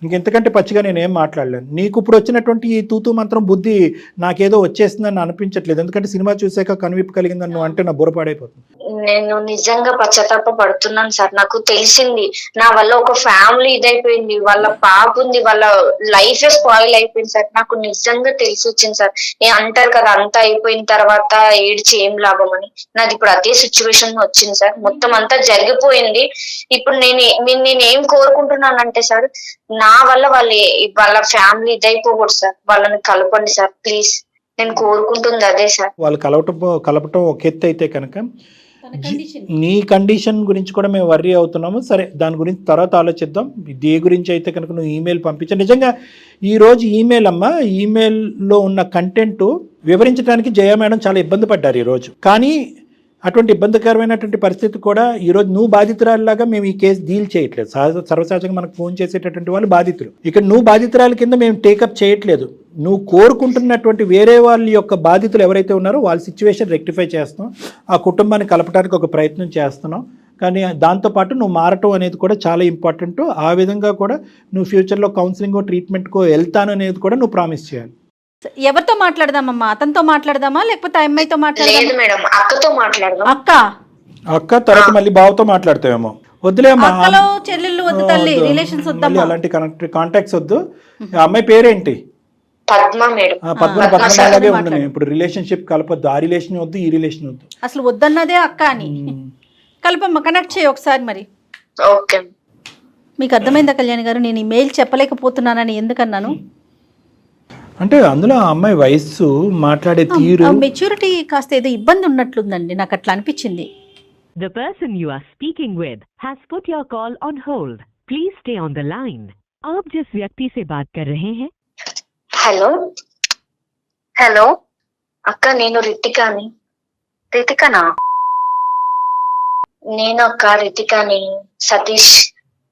ఇంకెంతకంటే పచ్చిగా నేనేం మాట్లాడలేను. నీకు ఇప్పుడు వచ్చినటువంటి ఈ తూతూ మంత్రం బుద్ధి నాకేదో వచ్చేసిందని అనిపించట్లేదు. ఎందుకంటే సినిమా చూసాక కనువిప్పు కలిగిందని నువ్వు అంటే నా బుర్రపాడైపోతుంది. నేను నిజంగా పశ్చాత్తాప పడుతున్నాను సార్. నాకు తెలిసింది నా వల్ల ఒక ఫ్యామిలీ ఇదైపోయింది, వాళ్ళ పాప ఉంది, వాళ్ళ లైఫ్ స్పాయిల్ అయిపోయింది సార్. నాకు నిజంగా తెలిసి వచ్చింది సార్. నేను అంటారు కదా, అంతా అయిపోయిన తర్వాత ఏడ్చి ఏం లాభం అని. నాది ఇప్పుడు అదే సిచ్యువేషన్ వచ్చింది సార్. మొత్తం అంతా జరిగిపోయింది. ఇప్పుడు నేనేం కోరుకుంటున్నానంటే సార్, నా వల్ల వాళ్ళ ఫ్యామిలీ ఇదైపోకూడదు సార్. వాళ్ళని కలపండి సార్ ప్లీజ్. నేను కోరుకుంటుంది అదే సార్. వాళ్ళు కలపటం ఒక ఎత్తు అయితే కనుక, నీ కండిషన్ గురించి కూడా మేము వర్రీ అవుతున్నాము. సరే, దాని గురించి తర్వాత ఆలోచిద్దాం. దీని గురించి అయితే కనుక నువ్వు ఈమెయిల్ పంపించా. నిజంగా ఈరోజు ఈమెయిల్ అమ్మ, ఈమెయిల్లో ఉన్న కంటెంట్ వివరించడానికి జయ మేడం చాలా ఇబ్బంది పడ్డారు ఈరోజు. కానీ అటువంటి ఇబ్బందికరమైనటువంటి పరిస్థితి కూడా ఈరోజు నువ్వు బాధితురాలిలాగా మేము ఈ కేసు డీల్ చేయట్లేదు. సర్వసహజంగా మనకు ఫోన్ చేసేటటువంటి వాళ్ళు బాధితులు. ఇక్కడ నువ్వు బాధితురాల కింద మేము టేకప్ చేయట్లేదు. నువ్వు కోరుకుంటున్నటువంటి వేరే వాళ్ళ యొక్క బాధితులు ఎవరైతే ఉన్నారో వాళ్ళ సిచ్యువేషన్ రెక్టిఫై చేస్తున్నాం. ఆ కుటుంబాన్ని కలపడానికి ఒక ప్రయత్నం చేస్తున్నాం. కానీ దాంతోపాటు నువ్వు మారటం అనేది కూడా చాలా ఇంపార్టెంట్. ఆ విధంగా కూడా నువ్వు ఫ్యూచర్లో కౌన్సిలింగో, ట్రీట్మెంట్కో వెళ్తాను అనేది కూడా నువ్వు ప్రామిస్ చేయాలి. ఎవరితో మాట్లాడదామమ్మా? అతనితో మాట్లాడదామా లేకపోతే అమ్మాయితో మాట్లాడదామా? మేడం అక్కతో మాట్లాడదాం. అక్క తర్వాత మళ్ళీ బావతో మాట్లాడతావేమో. వద్దులేమ్మా, చెల్లెళ్ళు వద్దు తల్లి, రిలేషన్స్ వద్దు, అలాంటి కాంటాక్ట్స్ వద్దు. అమ్మాయి పేరేంటి? పద్మ మేడం. పద్మలాగే ఉండను. ఇప్పుడు రిలేషన్షిప్ కలపొద్దు. ఆ రిలేషన్ వద్దు, ఈ రిలేషన్ వద్దు. అసలు వద్దన్నదే అక్క అని. కలపమ్మ, కనెక్ట్ చేయి ఒకసారి. మరి ఓకే, మీకు అర్థమైందా కళ్యాణ్ గారు నేను ఈ మెయిల్ చెప్పలేకపోతున్నానని ఎందుకన్నాను అంటే? అందులో ఆ అమ్మాయి వయస్సు, మాట్లాడే తీరు, మెచ్యూరిటీ కాస్త ఏదో ఇబ్బంది ఉన్నట్లుందండి. నాకు అట్లా అనిపించింది. The person you are speaking with has put your call on hold. Please stay on the line. आप जिस व्यक्ति से बात कर रहे हैं. హలో అక్క, నేను రితికాని. రితికనా? నేను అక్క రితికాని, సతీష్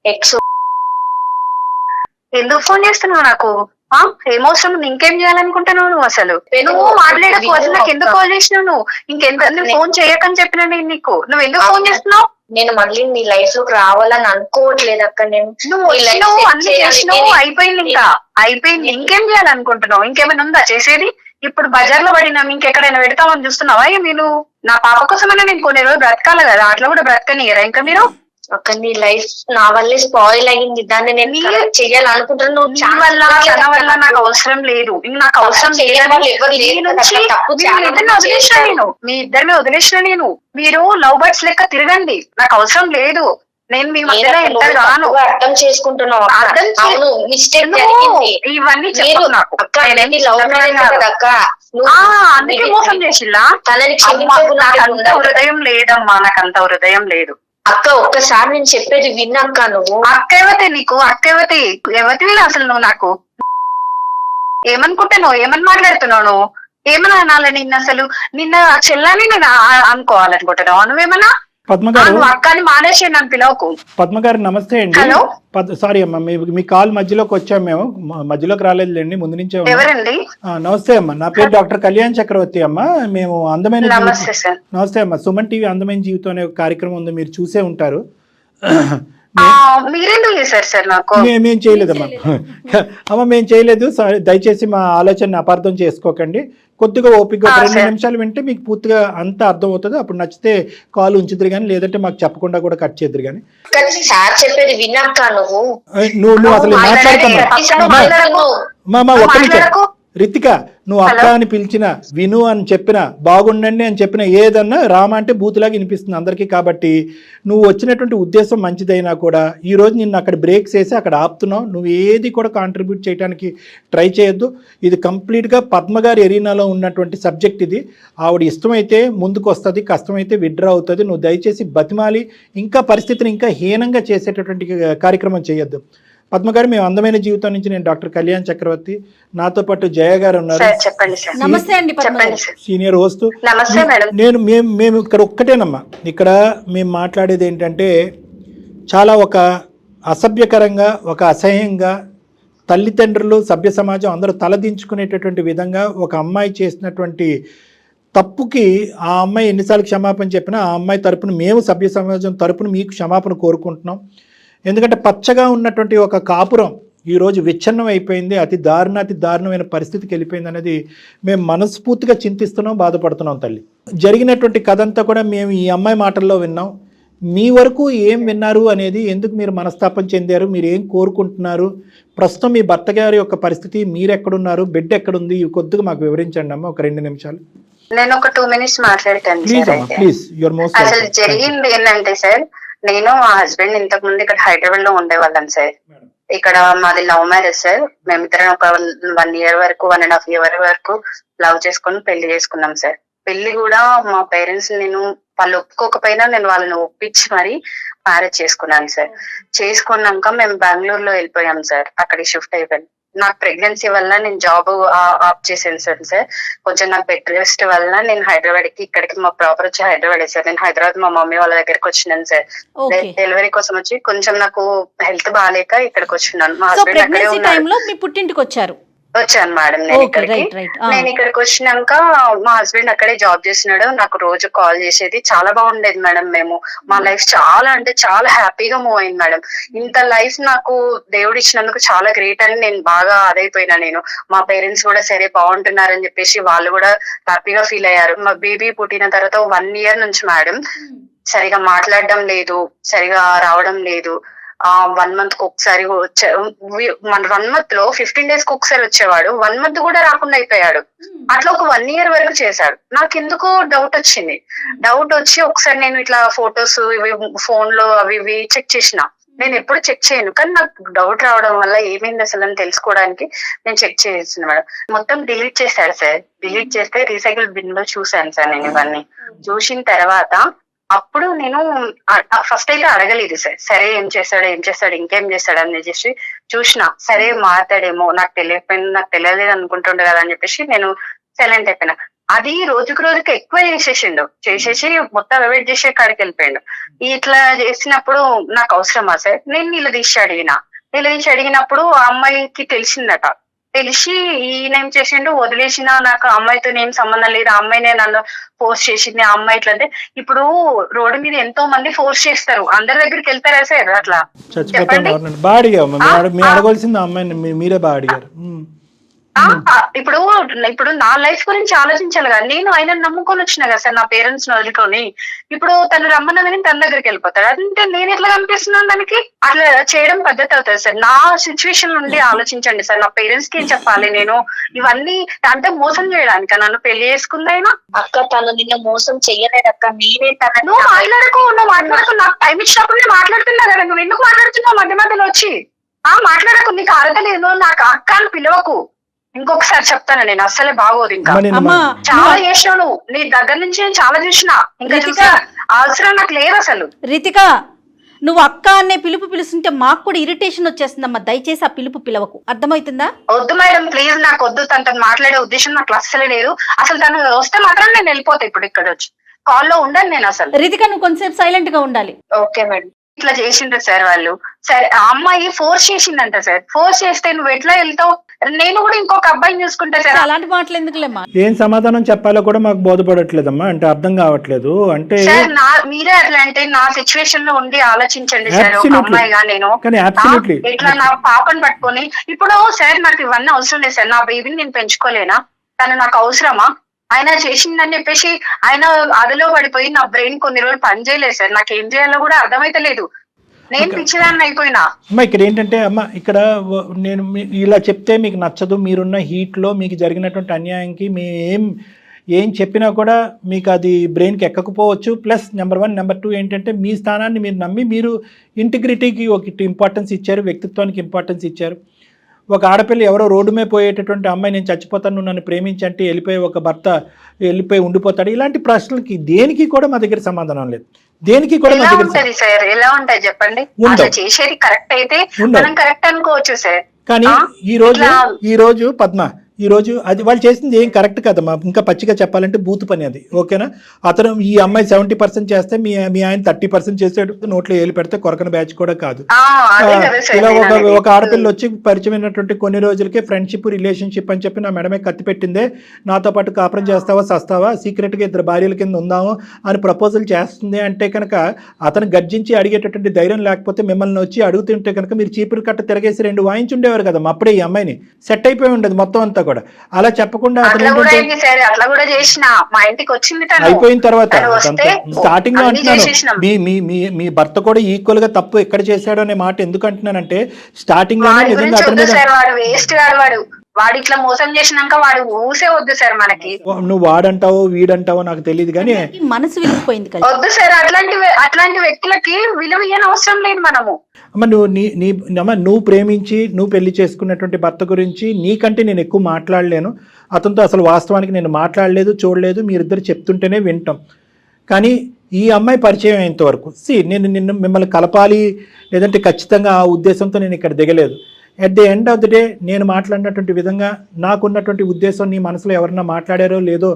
ఎక్స్. ఎందుకు ఫోన్ చేస్తున్నావు నాకు? ఏమవసరం? ఇంకేం చేయాలనుకుంటున్నావు నువ్వు? అసలు నువ్వు మాట్లాడకు. అసలు నాకు ఎందుకు కాల్ చేసినావు నువ్వు? నువ్వు ఫోన్ చేయకని చెప్పినా నేను నీకు. నువ్వు ఎందుకు ఫోన్ చేస్తున్నావు? నేను మళ్ళీ నీ లైఫ్ లోకి రావాలని అనుకోవట్లేదు అక్క. నువ్వు అన్ని చేసినావు, అయిపోయింది. ఇంకా అయిపోయింది. ఇంకేం చేయాలనుకుంటున్నావు? ఇంకేమైనా ఉందా చేసేది? ఇప్పుడు బజార్ లో పడినాం, ఇంకెక్కడైనా పెడతామని చూస్తున్నావా? మీరు నా పాప కోసమైనా నేను కొన్ని రోజులు బ్రతకాలి కదా, అట్లా కూడా బ్రతకనియరా ఇంకా మీరు? అక్క నీ లైఫ్ నా వల్లే స్పాయిల్ అయ్యింది. దాన్ని నేను చెయ్యాలనుకుంటున్నాను. నాకు అవసరం లేదు, నాకు అవసరం వదిలేసిన నేను. మీ ఇద్దరిని వదిలేసిన నేను. మీరు లవ్ బర్డ్స్ లెక్క తిరగండి, నాకు అవసరం లేదు. నేను మీ మధ్యలో ఎంటర్ కాను. అర్థం చేసుకుంటున్నావు. ఇవన్నీ చెప్పు నాకు. అందుకే మోసం చేసిల్లా? నాకంత హృదయం లేదమ్మా, నాకంత హృదయం లేదు. అక్క ఒక్కసారి నేను చెప్పేది విన్నాక. నువ్వు అక్కవతే, నీకు అక్కవతి ఎవతి అసలు? నువ్వు నాకు ఏమనుకుంటున్నావు? ఏమని మాట్లాడుతున్నావు నువ్వు? ఏమన్నా అనాలి నిన్ను? అసలు నిన్న చెల్లని నేను అనుకోవాలనుకుంటున్నావు? నువ్వేమన్నా అక్కని మానేసి నన్ను పిలవకు. పద్మ గారు నమస్తే అండి. హలో, సారీ అమ్మా, మీ కాల్ మధ్యలోకి వచ్చాం. మేము మధ్యలోకి రాలేదులేండి, ముందు నుంచే. ఎవరండి? నమస్తే అమ్మా, నా పేరు డాక్టర్ కళ్యాణ్ చక్రవర్తి అమ్మా. మేము అందమైన నమస్తే అమ్మా, సుమన్ టీవీ అందమైన జీవితం అనే కార్యక్రమం ఉంది, మీరు చూసే ఉంటారు. మీరెందుకు చేశారు సార్ నాకు? మేము చేయలేదమ్మా. అమ్మ మేము చేయలేదు, దయచేసి మా ఆలోచనని అపార్థం చేసుకోకండి. కొద్దిగా ఓపిక ఒక 2 సరే. నిమిషాలు వింటే మీకు పూర్తిగా అంతా అర్థం అవుతుంది. అప్పుడు నచ్చితే కాల్ ఉంచుదురు కానీ, లేదంటే మాకు చెప్పకుండా కూడా కట్ చేద్దరు కానీ. కానీ సార్ చెప్పేది వినక్క నువ్వు నువ్వు అసలు మాట్లాడకు. ఒక్క నిమిషం మాట్లాడకు. రితిక, నువ్వు అక్క అని పిలిచిన, విను అని చెప్పిన, బాగుండండి అని చెప్పిన, ఏదన్నా రామ అంటే బూతులాగా వినిపిస్తుంది అందరికీ. కాబట్టి నువ్వు వచ్చినటువంటి ఉద్దేశం మంచిదైనా కూడా ఈరోజు నిన్ను అక్కడ బ్రేక్స్ వేసి అక్కడ ఆపుతున్నావు. నువ్వు ఏది కూడా కాంట్రిబ్యూట్ చేయడానికి ట్రై చేయొద్దు. ఇది కంప్లీట్గా పద్మగారి ఎరీనాలో ఉన్నటువంటి సబ్జెక్ట్ ఇది. ఆవిడ ఇష్టమైతే ముందుకు వస్తుంది, కష్టమైతే విడ్రా అవుతుంది. నువ్వు దయచేసి బతిమాలి ఇంకా పరిస్థితిని ఇంకా హీనంగా చేసేటటువంటి కార్యక్రమం చేయొద్దు. పద్మగారు, మేము అందమైన జీవితం నుంచి నేను డాక్టర్ కళ్యాణ్ చక్రవర్తి, నాతో పాటు జయ గారు ఉన్నారు, చెప్పండి సార్. నమస్తే అండి పద్మ చెప్పండి గారు. సార్. Senior host. నమస్తే మేడం. మేము ఇక్కడ ఒక్కటేనమ్మా, ఇక్కడ మేము మాట్లాడేది ఏంటంటే చాలా ఒక అసభ్యకరంగా, ఒక అసహ్యంగా, తల్లిదండ్రులు, సభ్య సమాజం అందరూ తలదించుకునేటటువంటి విధంగా ఒక అమ్మాయి చేసినటువంటి తప్పుకి ఆ అమ్మాయి ఎన్నిసార్లు క్షమాపణ చెప్పినా ఆ అమ్మాయి తరపున మేము సభ్య సమాజం తరపున మీకు క్షమాపణ కోరుకుంటున్నాం. ఎందుకంటే పచ్చగా ఉన్నటువంటి ఒక కాపురం ఈరోజు విచ్ఛిన్నం అయిపోయింది, అతి దారుణమైన పరిస్థితికి వెళ్ళిపోయింది అనేది మేము మనస్ఫూర్తిగా చింతిస్తున్నాం, బాధపడుతున్నాం తల్లి. జరిగినటువంటి కథ అంతా కూడా మేము ఈ అమ్మాయి మాటల్లో విన్నాం. మీ వరకు ఏం విన్నారు అనేది, ఎందుకు మీరు మనస్తాపం చెందారు, మీరు ఏం కోరుకుంటున్నారు, ప్రస్తుతం మీ భర్త గారి యొక్క పరిస్థితి, మీరు ఎక్కడున్నారు, బిడ్డ ఎక్కడుంది, ఇవి కొద్దిగా మాకు వివరించండి అమ్మ, ఒక 2 నిమిషాలు. నేను ఒక 2 minutes మాట్లాడతాను ప్లీజ్ సార్. అమ్మా, అయితే ప్లీజ్, యువర్ మోస్ట్ అసలు జరిగింది ఏంటంటే సార్, నేను మా హస్బెండ్ ఇంతకు ముందు ఇక్కడ హైదరాబాద్ లో ఉండేవాళ్ళం సార్. ఇక్కడ మాది లవ్ మ్యారేజ్ సార్. మేమిద్దరం ఒక 1 year వరకు, 1.5 year వరకు లవ్ చేసుకుని పెళ్లి చేసుకున్నాం సార్. పెళ్లి కూడా మా పేరెంట్స్, నేను వాళ్ళు ఒప్పుకోకపోయినా నేను వాళ్ళని ఒప్పించి మరి మ్యారేజ్ చేసుకున్నాను సార్. చేసుకున్నాక మేము బెంగళూరులో వెళ్ళిపోయాం సార్. అక్కడికి షిఫ్ట్ అయిపోయాను. నాకు ప్రెగ్నెన్సీ వల్ల నేను జాబ్ ఆఫ్ చేసాను సార్. కొంచెం నాకు బెడ్ రెస్ట్ వల్ల నేను హైదరాబాద్ కి, ఇక్కడికి మా ప్రాపర్ వచ్చి హైదరాబాద్ సార్. నేను హైదరాబాద్ మా మమ్మీ వాళ్ళ దగ్గరికి వచ్చినాను సార్. డెలివరీ కోసం వచ్చి కొంచెం నాకు హెల్త్ బాగాలేక ఇక్కడికి వచ్చినాను. మా హస్బెండ్ అక్కడే ఉన్నారు. మీ పుట్టింటికి వచ్చారు? వచ్చాను మేడం నేను ఇక్కడికి. నేను ఇక్కడికి వచ్చినాక మా హస్బెండ్ అక్కడే జాబ్ చేసినాడు. నాకు రోజు కాల్ చేసేది. చాలా బాగుండేది మేడం. మేము మా లైఫ్ చాలా అంటే చాలా హ్యాపీగా మూవ్ అయింది మేడం. ఇంత లైఫ్ నాకు దేవుడు ఇచ్చినందుకు చాలా గ్రేట్ అని నేను బాగా అదైపోయినా. నేను మా పేరెంట్స్ కూడా సరే బాగుంటున్నారని చెప్పేసి వాళ్ళు కూడా హ్యాపీగా ఫీల్ అయ్యారు. మా బేబీ పుట్టిన తర్వాత 1 year నుంచి మేడం సరిగా మాట్లాడడం లేదు, సరిగా రావడం లేదు. 1 month కి ఒకసారి మన 1 month లో 15 days కి ఒకసారి వచ్చేవాడు. 1 month కూడా రాకుండా అయిపోయాడు. అట్లా ఒక 1 year వరకు చేశాడు. నాకు ఎందుకో డౌట్ వచ్చింది. డౌట్ వచ్చి ఒకసారి నేను ఇట్లా ఫొటోస్ ఇవి ఫోన్ లో అవి ఇవి చెక్ చేసిన. నేను ఎప్పుడు చెక్ చేయను, కానీ నాకు డౌట్ రావడం వల్ల ఏమైంది అసలు అని తెలుసుకోవడానికి నేను చెక్ చేసిన మేడం. మొత్తం డిలీట్ చేశాడు సార్. డిలీట్ చేస్తే రీసైకిల్ బిన్ లో చూసాను సార్ నేను. ఇవన్నీ చూసిన తర్వాత అప్పుడు నేను ఫస్ట్ అయితే అడగలేదు సార్. సరే ఏం చేస్తాడు ఇంకేం చేస్తాడు అని చెప్పేసి చూసిన. సరే మాట్లాడేమో, నాకు తెలియలేదు అనుకుంటుండే కదా అని చెప్పేసి నేను సైలెంట్ అయిపోయినా. అది రోజుకి ఎక్కువ చేసేసి మొత్తం అవాయిడ్ చేసే కాడికి వెళ్ళిపోయాడు. ఇట్లా చేసినప్పుడు నాకు అవసరమా సార్? నేను నిలదీసి అడిగినప్పుడు ఆ అమ్మాయికి తెలిసిందట. తెలిసి ఈయనేం చేసిండు, వదిలేసిన, నాకు అమ్మాయితో ఏం సంబంధం లేదు, ఆ అమ్మాయినే నన్ను ఫోర్స్ చేసింది, ఆ అమ్మాయి ఇట్లంటే. ఇప్పుడు రోడ్డు మీద ఎంతో మంది ఫోర్స్ చేస్తారు, అందరి దగ్గరికి వెళ్తారా సార్? అట్లా చెప్పండి. అడగాల్సింది అమ్మాయిని మీరే బాగా అడిగారు. ఇప్పుడు నా లైఫ్ గురించి ఆలోచించాలి కదా. నేను ఆయన నమ్ముకొని వచ్చిన కదా సార్, నా పేరెంట్స్ ని వదులుకొని. ఇప్పుడు తను రమ్మన్నదని తన దగ్గరికి వెళ్ళిపోతాడు. అంటే నేను ఎట్లా కనిపిస్తున్నాను దానికి? అట్లా చేయడం పద్ధతి అవుతుంది సార్. నా సిచ్యువేషన్ నుండి ఆలోచించండి సార్. నా పేరెంట్స్ కి ఏం చెప్పాలి నేను? ఇవన్నీ అంటే మోసం చేయడానికి నన్ను పెళ్లి చేసుకుందైనా? అక్క తను నిన్న మోసం చెయ్యలేదు అక్క. నేనే నువ్వు మాట్లాడకు నాకు టైం ఇచ్చినప్పుడు నేను మాట్లాడుతున్నా కదా. నువ్వు ఎందుకు మాట్లాడుతున్నావు మధ్య మధ్యలో వచ్చి? మాట్లాడకు, నీకు అర్హత లేదు, నాకు అక్క అని పిలవకు. ఇంకొకసారి చెప్తాను, నేను అస్సలే బాగోదు. ఇంకా చాలా చేసినావు నువ్వు, నీ దగ్గర నుంచి నేను చాలా చూసినా. ఇంకా చూసా అవసరం నాకు లేదు అసలు. రితిక, నువ్వు అక్క అనే పిలుస్తుంటే మాకు కూడా ఇరిటేషన్ వచ్చేస్తుందమ్మా. దయచేసి ఆ పిలవకు, అర్థమవుతుందా? వద్దు మేడం ప్లీజ్, నాకు వద్దు. తనతో మాట్లాడే ఉద్దేశం నాకు అస్సలే లేదు. అసలు తను వస్తే మాత్రం నేను వెళ్ళిపోతా. ఇప్పుడు ఇక్కడ వచ్చి కాల్లో ఉండను నేను అసలు. రితిక, నువ్వు కొంతసేపు సైలెంట్ గా ఉండాలి. Okay madam. ఇట్లా చేసిండ్రు సార్ వాళ్ళు. సరే ఆ అమ్మాయి ఫోర్స్ చేసిందంట సార్. ఫోర్స్ చేస్తే నువ్వు ఎట్లా వెళ్తావు? నేను కూడా ఇంకొక అబ్బాయిని చూసుకుంటా సార్. అలాంటి మాటలు ఎందుకులేమ్మా? ఏం సమాధానం చెప్పాలో కూడా మాకు బోధపడట్లేదమ్మా. అంటే అర్థం కావట్లేదు. అంటే సార్ మీరే అట్లా అంటే నా సిచ్యువేషన్ లో ఉండి ఆలోచించండి సార్. ఒక అమ్మాయిగా నేను ఇట్లా నా పాపని పట్టుకొని ఇప్పుడు సార్ నాకు ఇవన్నీ అవసరం లేదు సార్. నా బేబీని నేను పెంచుకోలేనా? తను నాకు అవసరమా? ఆయన చేసిందని చెప్పేసి ఆయన అదిలో పడిపోయి నా బ్రెయిన్ కొన్ని రోజులు పని చేయలేదు సార్. నాకు ఏం చేయాలో కూడా అర్థమైతలేదు. నేను పిచ్చిదాన్ని అయిపోయినా. అమ్మ ఇక్కడ ఏంటంటే అమ్మ ఇక్కడ నేను ఇలా చెప్తే మీకు నచ్చదు, మీరున్న హీట్లో మీకు జరిగినటువంటి అన్యాయంకి ఏం చెప్పినా కూడా మీకు అది బ్రెయిన్కి ఎక్కకపోవచ్చు. ప్లస్ నెంబర్ 1, నెంబర్ 2 ఏంటంటే మీ స్థానాన్ని మీరు నమ్మి మీరు ఇంటిగ్రిటీకి ఒక ఇంపార్టెన్స్ ఇచ్చారు, వ్యక్తిత్వానికి ఇంపార్టెన్స్ ఇచ్చారు. ఒక ఆడపిల్ల ఎవరో రోడ్డు మీద పోయేటటువంటి అమ్మాయి నేను చచ్చిపోతాను నన్ను ప్రేమించంటే వెళ్ళిపోయి ఒక భర్త వెళ్ళిపోయి ఉండిపోతాడు. ఇలాంటి ప్రశ్నలకి దేనికి కూడా మా దగ్గర సమాధానం లేదు. దేనికి కూడా ఎలా ఉంటది సార్? ఎలా ఉంటాయి చెప్పండి? అట్లా చేసేది కరెక్ట్ అయితే మనం కరెక్ట్ అనుకోవచ్చు సార్. కానీ ఈ రోజు పద్మ అది వాళ్ళు చేసింది ఏం కరెక్ట్ కదమ్మా. ఇంకా పచ్చిగా చెప్పాలంటే బూత్ పని అది. ఓకేనా? అతను ఈ అమ్మాయి 70% చేస్తే మీ ఆయన 30% చేసాడు. నోట్లో ఏలు పెడితే కొరకన బ్యాచ్ కూడా కాదు. ఇలా ఒక ఆడపిల్ల వచ్చి పరిచయమైనటువంటి కొన్ని రోజులకే ఫ్రెండ్షిప్ రిలేషన్షిప్ అని చెప్పి నా మెడమే కత్తి పెట్టిందే, నాతో పాటు కాపురం చేస్తావా సస్తావా, సీక్రెట్గా 2 భార్యల కింద ఉందాము అని ప్రపోజల్ చేస్తుంది అంటే కనుక అతను గర్జించి అడిగేటటువంటి ధైర్యం లేకపోతే మిమ్మల్ని వచ్చి అడుగుతుంటే కనుక మీరు చీపురు కట్ట తిరగేసి 2 వాయించి ఉండేవారు కదమ్మా. అప్పుడే ఈ అమ్మాయిని సెట్ అయిపోయి ఉండేది మొత్తం అంతా కూడా. అలా చెప్పకుండా అయిపోయిన తర్వాత స్టార్టింగ్ లో అంటున్నాను మీ భర్త కూడా ఈక్వల్ గా తప్పు ఎక్కడ చేశాడు అనే మాట ఎందుకు అంటున్నానంటే స్టార్టింగ్ లోనే నిజంగా వాడు ఇట్లా మోసం చేసినాక వాడు ఊసే వద్దు సార్ మనకి. నువ్వు వాడంటావో వీడంటావో నాకు తెలియదు కానీ మనసు విలిగిపోయింది కదా. వద్దు సార్ అట్లాంటి వ్యక్తులకి విలువ ఇయ్యని అవసరం లేదు మనము. అమ్మ నువ్వు ప్రేమించి నువ్వు పెళ్లి చేసుకున్నటువంటి భర్త గురించి నీకంటే నేను ఎక్కువ మాట్లాడలేను. అతనితో అసలు వాస్తవానికి నేను మాట్లాడలేదు, చూడలేదు, మీరిద్దరు చెప్తుంటేనే వింటాం. కానీ ఈ అమ్మాయి పరిచయం అయ్యేంత వరకు నేను మిమ్మల్ని కలపాలి లేదంటే ఖచ్చితంగా ఆ ఉద్దేశంతో నేను ఇక్కడ దిగలేదు. At the end of the day నేను మాట్లాడినటువంటి విధంగా నాకున్నటువంటి ఉద్దేశం నీ మనసులో ఎవరన్నా మాట్లాడారో లేదో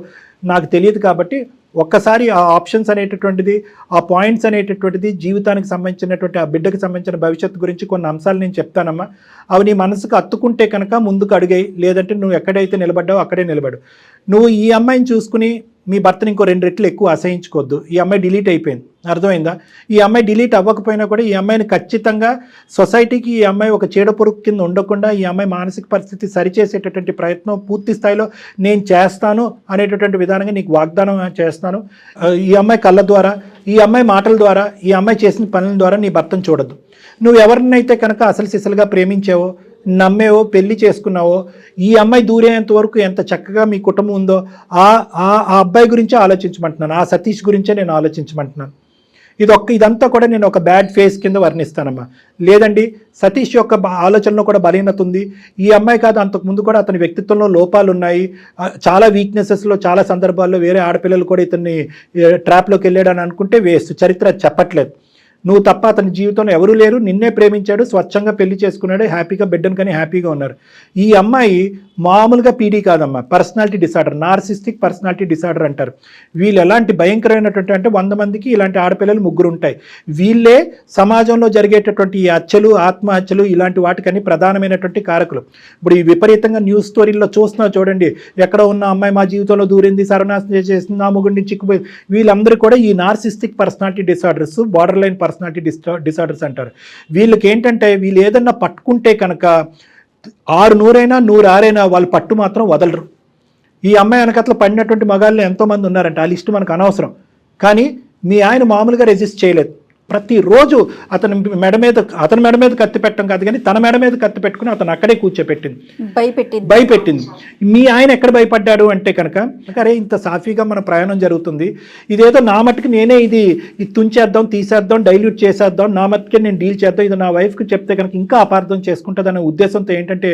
నాకు తెలియదు. కాబట్టి ఒక్కసారి ఆ ఆప్షన్స్ అనేటటువంటిది, ఆ పాయింట్స్ అనేటటువంటిది, జీవితానికి సంబంధించినటువంటి ఆ బిడ్డకు సంబంధించిన భవిష్యత్తు గురించి కొన్ని అంశాలు నేను చెప్తానమ్మా. అవి నీ మనసుకు అత్తుకుంటే కనుక ముందుకు అడిగాయి, లేదంటే నువ్వు ఎక్కడైతే నిలబడ్డావో అక్కడే నిలబడు. నువ్వు ఈ అమ్మాయిని చూసుకుని మీ భర్తని ఇంకో 2 రెట్లు ఎక్కువ అసహించుకోవద్దు. ఈ అమ్మాయి డిలీట్ అయిపోయింది, అర్థమైందా? ఈ అమ్మాయి డిలీట్ అవ్వకపోయినా కూడా ఈ అమ్మాయిని ఖచ్చితంగా సొసైటీకి ఈ అమ్మాయి ఒక చీడపురుగు కింద ఉండకుండా ఈ అమ్మాయి మానసిక పరిస్థితి సరిచేసేటటువంటి ప్రయత్నం పూర్తి స్థాయిలో నేను చేస్తాను అనేటటువంటి విధానంగా నీకు వాగ్దానం చేస్తాను. ఈ అమ్మాయి కళ్ళ ద్వారా, ఈ అమ్మాయి మాటల ద్వారా, ఈ అమ్మాయి చేసిన పనుల ద్వారా నీ భర్తను చూడద్దు. నువ్వు ఎవరినైతే కనుక అసలు సిసలుగా ప్రేమించావో, నమ్మేవో, పెళ్లి చేసుకున్నావో, ఈ అమ్మాయి దూరేంత వరకు ఎంత చక్కగా మీ కుటుంబం ఉందో ఆ అబ్బాయి గురించే ఆలోచించమంటున్నాను. ఆ సతీష్ గురించే నేను ఆలోచించమంటున్నాను. ఇదంతా కూడా నేను ఒక బ్యాడ్ ఫేస్ కింద వర్ణిస్తానమ్మా. లేదండి సతీష్ యొక్క ఆలోచనలో కూడా బలహీనత ఉంది. ఈ అమ్మాయి కాదు, అంతకుముందు కూడా అతని వ్యక్తిత్వంలో లోపాలు ఉన్నాయి. చాలా వీక్నెసెస్లో చాలా సందర్భాల్లో వేరే ఆడపిల్లలు కూడా ఇతన్ని ట్రాప్లోకి వెళ్ళాడని అనుకుంటే వేస్ట్. చరిత్ర చెప్పట్లేదు. నువ్వు తప్ప అతని జీవితంలో ఎవరూ లేరు. నిన్నే ప్రేమించాడు, స్వచ్ఛంగా పెళ్లి చేసుకున్నాడు, హ్యాపీగా బిడ్డను కానీ హ్యాపీగా ఉన్నారు. ఈ అమ్మాయి మామూలుగా పీడీ కాదమ్మా, personality disorder, narcissistic personality disorder అంటారు. వీళ్ళు ఎలాంటి భయంకరమైనటువంటి అంటే 100 మందికి ఇలాంటి ఆడపిల్లలు 3 ఉంటాయి. వీళ్ళే సమాజంలో జరిగేటటువంటి ఈ హత్యలు, ఆత్మహత్యలు ఇలాంటి వాటికని ప్రధానమైనటువంటి కారకులు. ఇప్పుడు ఈ విపరీతంగా న్యూస్ స్టోరీల్లో చూస్తున్నా చూడండి, ఎక్కడ ఉన్న అమ్మాయి మా జీవితంలో దూరింది, సర్వనాశనం చేసింది, నా మొగుడిని చిక్కుపోయి, వీళ్ళందరూ కూడా ఈ narcissistic personality disorders, border line personality disorders అంటారు. వీళ్ళకి ఏంటంటే వీళ్ళు ఏదన్నా పట్టుకుంటే కనుక 600 100 వాళ్ళు పట్టు మాత్రం వదలరు. ఈ అమ్మాయి వెనకట్ల పడినటువంటి మగాళ్ళు ఎంతోమంది ఉన్నారంట, ఆ లిస్టు మనకు అనవసరం. కానీ మీ ఆయన మామూలుగా రెసిస్ట్ చేయలేదు. ప్రతిరోజు అతని మెడ మీద కత్తి పెట్టడం కాదు కానీ తన మెడ మీద కత్తి పెట్టుకుని అతను అక్కడే కూర్చోపెట్టింది, భయపెట్టింది. మీ ఆయన ఎక్కడ భయపడ్డాడు అంటే కనుక, అరే ఇంత సాఫీగా మన ప్రయాణం జరుగుతుంది, ఇదేదో నా మట్టుకు నేనే ఇది తుంచేద్దాం, తీసేద్దాం, డైల్యూట్ చేసేద్దాం, నా మట్టుకే నేను డీల్ చేద్దాం, ఇది నా వైఫ్కి చెప్తే కనుక ఇంకా అపార్థం చేసుకుంటుందనే ఉద్దేశంతో ఏంటంటే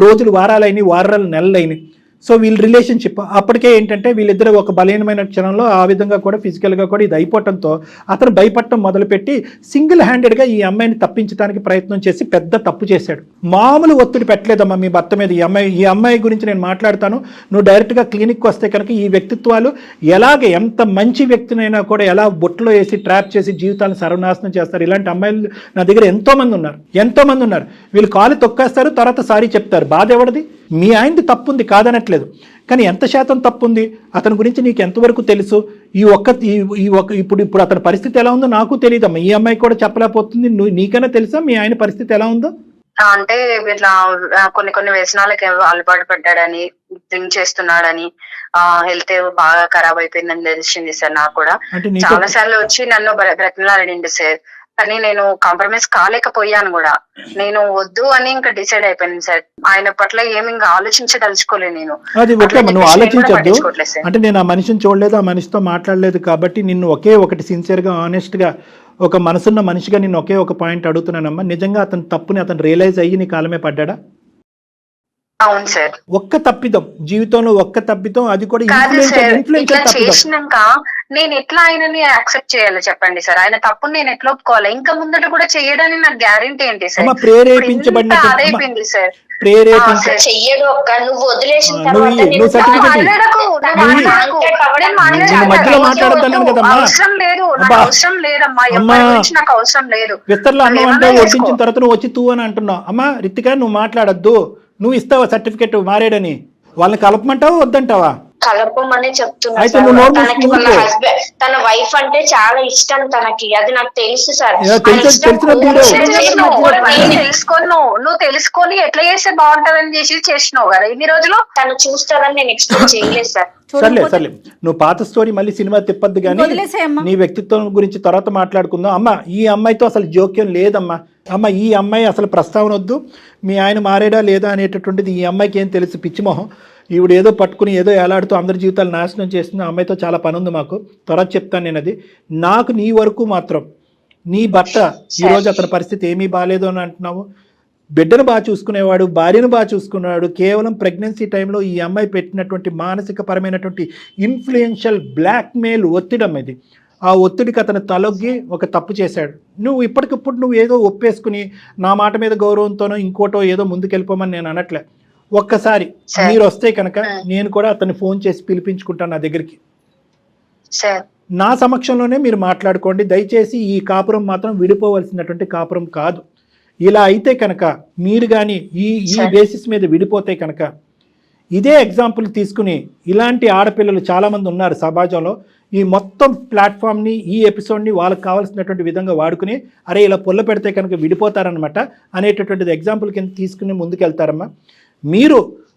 రోజులు వారాలైనవి, వారాలు నెలలైనవి. సో వీళ్ళ రిలేషన్షిప్ అప్పటికే ఏంటంటే వీళ్ళిద్దరు ఒక బలహీనమైన క్షణంలో ఆ విధంగా కూడా ఫిజికల్గా కూడా ఇది అయిపోవటంతో అతను భయపడటం మొదలుపెట్టి సింగిల్ హ్యాండెడ్గా ఈ అమ్మాయిని తప్పించడానికి ప్రయత్నం చేసి పెద్ద తప్పు చేశాడు. మామూలు ఒత్తిడి పెట్టలేదమ్మా మీ భర్త మీద. ఈ అమ్మాయి గురించి నేను మాట్లాడతాను, నువ్వు డైరెక్ట్గా క్లినిక్కి వస్తే కనుక ఈ వ్యక్తిత్వాలు ఎంత మంచి వ్యక్తినైనా కూడా ఎలా బొట్లో వేసి ట్రాప్ చేసి జీవితాలను సర్వనాశనం చేస్తారు. ఇలాంటి అమ్మాయిలు నా దగ్గర ఎంతోమంది ఉన్నారు. వీళ్ళు కాలు తొక్కేస్తారు, తర్వాత సారీ చెప్తారు. బాధ ఎవరిది? మీ ఆయనది తప్పుంది కాదనట్లేదు, కానీ ఎంత శాతం తప్పుంది, అతని గురించి నీకు ఎంతవరకు తెలుసు? ఇప్పుడు అతని పరిస్థితి ఎలా ఉందో నాకు తెలియదమ్మా. ఈ అమ్మాయి కూడా చెప్పలేకపోతుంది. నీకైనా తెలుసా మీ ఆయన పరిస్థితి ఎలా ఉందో? అంటే ఇట్లా కొన్ని వ్యసనాలకి అలవాటు పడ్డాడని డ్రింక్ చేస్తున్నాడని, హెల్త్ బాగా ఖరాబ్ అయిపోయిందని తెలిసింది సార్. నాకు కూడా అంటే నీతో చాలా సార్లు వచ్చి నన్ను బ్రతిమలాడిండు సార్. కానీ నేను కాంప్రమైజ్ కాలేకపోయాను కూడా. నేను వద్దు అని ఇంకా డిసైడ్ అయిపోయాను సార్. ఆయన పట్ల ఏమి ఇంకా ఆలోచించదలుచుకోలేదు నేను. అది ఓకే, అట్లా నువ్వు చెప్పేసి నేను కూడా ఆలోచించద్దు. పట్టించుకోవట్లేదు సార్. అంటే నేను ఆ మనిషిని చూడలేదు, ఆ మనిషితో మాట్లాడలేదు కాబట్టి నిన్ను ఒకే ఒకటి సిన్సియర్గా ఆనెస్ట్గా ఒక మనసున్న మనిషిగా నిన్ను ఒకే ఒక పాయింట్ అడుగుతున్నానమ్మా. నిజంగా అతని తప్పుని అతను రియలైజ్ అయ్యి నీ కాలమే పడ్డా? అవును సార్. ఒక్క తప్పిదం జీవితంలో, ఒక్క తప్పిదం, అది కూడా కాదు సార్, ఇట్లా ఇన్ఫ్లుయెన్షియల్ తప్పిదం. చేసినాక నేను ఎట్లా ఆయనని యాక్సెప్ట్ చేయాలి చెప్పండి సార్? ఆయన తప్పుని నేను ఎట్లా ఒప్పుకోవాలి? ఇంకా ముందట కూడా చేయడానికి నాకు గ్యారెంటీ ఏంటి సార్? అమ్మ ప్రేరేపించబడిన అదైపోయింది సార్. ప్రేరేపించ చెయ్యడు అక్క. నువ్వు వదిలేసిన నువ్వు తర్వాత నువ్వు సర్టిఫికెట్ మధ్యలో మాట్లాడతాను కదమ్మా. అవసరం లేదు, నాకు అవసరం లేదమ్మా. ఎవరి గురించి నాకు అవసరం లేదు. విస్తరలో అన్నం అంటే వడ్డించిన తర్వాత నువ్వు వచ్చి తూ అని అంటున్నావు. అమ్మా రితిక, నువ్వు మాట్లాడద్దు. నువ్వు ఇస్తావా సర్టిఫికెట్ మారేడని? వాళ్ళని కలపమంటావా వద్దంటావా? కలపమనే చెప్తున్నా అయితే సార్. నువ్వు నోరు తనకి వాళ్ళ మూసుకో. హస్బెండ్, తన వైఫ్ అంటే చాలా ఇష్టం తనకి, అది నాకు తెలుసు సార్. ఏదో తెలిసిన వీడియో. నువ్వు తెలుసుకొని ఎట్లా చేస్తే బాగుంటదని చేసి చేసినావు కదా ఇన్ని రోజులు. తను చూస్తారని నేను ఎక్స్పెక్ట్ చేయలేదు సార్. సర్లే సర్లే, నువ్వు పాత స్టోరీ మళ్ళీ సినిమా తిప్పద్దు కానీ వదిలేసేయమ్మా. నీ వ్యక్తిత్వం గురించి తర్వాత మాట్లాడుకుందాం. అమ్మ ఈ అమ్మాయితో అసలు జోక్యం లేదమ్మా. అమ్మ ఈ అమ్మాయి అసలు ప్రస్తావన వద్దు. మీ ఆయన మారేడా లేదా అనేటటువంటిది ఈ అమ్మాయికి ఏం తెలుసు? పిచ్చిమోహం. ఈవిడ ఏదో పట్టుకుని ఏదో ఏలాడుతూ అందరి జీవితాలు నాశనం చేస్తుంది. ఆ అమ్మాయితో చాలా పని ఉంది మాకు, తర్వాత చెప్తాను నేను అది. నాకు నీ వరకు మాత్రం నీ భర్త ఈరోజు అతని పరిస్థితి ఏమీ బాగాలేదు అని అంటున్నావు. బిడ్డను బాగా చూసుకునేవాడు, భార్యను బాగా చూసుకునేవాడు. కేవలం ప్రెగ్నెన్సీ టైంలో ఈ అమ్మాయి పెట్టినటువంటి మానసిక పరమైనటువంటి ఇన్ఫ్లుయెన్షియల్ బ్లాక్మెయిల్ ఒత్తిడం ఇది. ఆ ఒత్తిడికి అతను తలొగ్గి ఒక తప్పు చేశాడు. నువ్వు ఇప్పటికిప్పుడు నువ్వు ఏదో ఒప్పేసుకుని నా మాట మీద గౌరవంతోనో ఇంకోటో ఏదో ముందుకెళ్ళిపోమని నేను అనట్లే. ఒక్కసారి మీరు వస్తే కనుక నేను కూడా అతన్ని ఫోన్ చేసి పిలిపించుకుంటాను నా దగ్గరికి. నా సమక్షంలోనే మీరు మాట్లాడుకోండి. దయచేసి ఈ కాపురం మాత్రం విడిపోవలసినటువంటి కాపురం కాదు. ఇలా అయితే కనుక మీరు కానీ ఈ బేసిస్ మీద విడిపోతే కనుక, ఇదే ఎగ్జాంపుల్ తీసుకుని ఇలాంటి ఆడపిల్లలు చాలామంది ఉన్నారు సమాజంలో. ఈ మొత్తం ప్లాట్ఫామ్ని, ఈ ఎపిసోడ్ని వాళ్ళకి కావాల్సినటువంటి విధంగా వాడుకుని అరే ఇలా పొల్ల పెడితే కనుక విడిపోతారనమాట అనేటటువంటిది ఎగ్జాంపుల్ కింద తీసుకుని ముందుకెళ్తారమ్మా.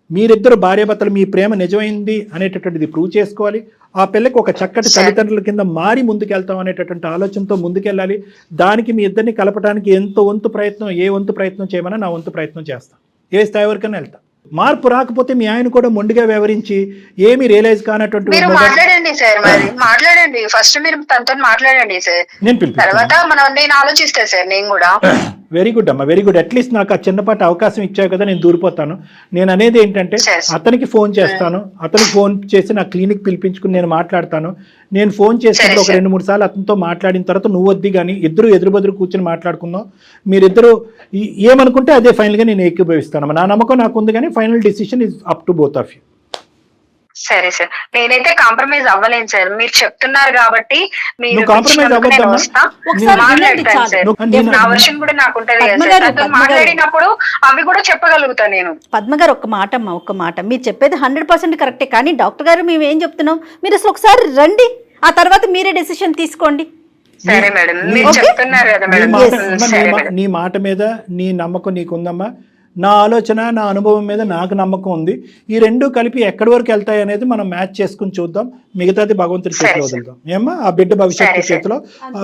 మీరిద్దరు భార్యాభర్తలు మీ ప్రేమ నిజమైంది అనేటటువంటిది ప్రూవ్ చేసుకోవాలి. ఆ పిల్లకి ఒక చక్కటి తల్లిదండ్రుల కింద మారి ముందుకెళ్తాం అనేటటువంటి ఆలోచనతో ముందుకెళ్ళాలి. దానికి మీ ఇద్దరిని కలపడానికి ఏ వంతు ప్రయత్నం చేయమన్నా నా వంతు ప్రయత్నం చేస్తాను. ఏ స్థాయి వరకైనా వెళ్తా. మార్పు రాకపోతే మీ ఆయన కూడా మొండిగా వ్యవహరించి ఏమీ రియలైజ్ కానటువంటి మాట్లాడండి సార్. మరి మాట్లాడండి, ఫస్ట్ మీరు తనతో మాట్లాడండి సార్. తర్వాత నేను ఆలోచిస్తాను సార్. నేను కూడా వెరీ గుడ్ అమ్మా, వెరీ గుడ్. అట్లీస్ట్ నాకు ఆ చిన్నపాటి అవకాశం ఇచ్చావు కదా, నేను దూరిపోతాను. నేను అనేది ఏంటంటే అతనికి ఫోన్ చేస్తాను, అతనికి ఫోన్ చేసి నా క్లినిక్ పిలిపించుకుని నేను మాట్లాడతాను. నేను ఫోన్ చేసినప్పుడు ఒక 2-3 సార్లు అతనితో మాట్లాడిన తర్వాత నువ్వు వద్ది కానీ ఇద్దరు ఎదురు కూర్చొని మాట్లాడుకుందాం. మీరిద్దరు ఏమనుకుంటే అదే ఫైనల్గా నేను ఏకీభవిస్తాను. నా నమ్మకం నాకు ఉంది కానీ final decision is up to both of you. సరే సార్, నేనైతే కాంప్రమైజ్ అవ్వలేను సార్. మీరు చెప్తున్నారు కాబట్టి మీరు నా వర్షన్ కూడా నాకు ఉంటది కదా, మాట్లాడినప్పుడు అవి కూడా చెప్పగలుగుతా నేను. పద్మ గారు ఒక్క మాట మీరు చెప్పేది 100% కరెక్టే. కానీ డాక్టర్ గారు మేము ఏం చెప్తున్నాం, మీరు అసలు ఒకసారి రండి, ఆ తర్వాత మీరే డెసిషన్ తీసుకోండి. సరే మేడం, మీరు చెప్తున్నారు కదా మేడం. నీ మాట మీద నీ నమ్మకం నీకుందమ్మా. నా ఆలోచన, నా అనుభవం మీద నాకు నమ్మకం ఉంది. ఈ రెండు కలిపి ఎక్కడి వరకు వెళ్తాయి అనేది మనం మ్యాచ్ చేసుకుని చూద్దాం. మిగతాది భగవంతుడి చేతిలో వదులుదాం. ఏమ్మా ఆ బిడ్డ భవిష్యత్తు చేతిలో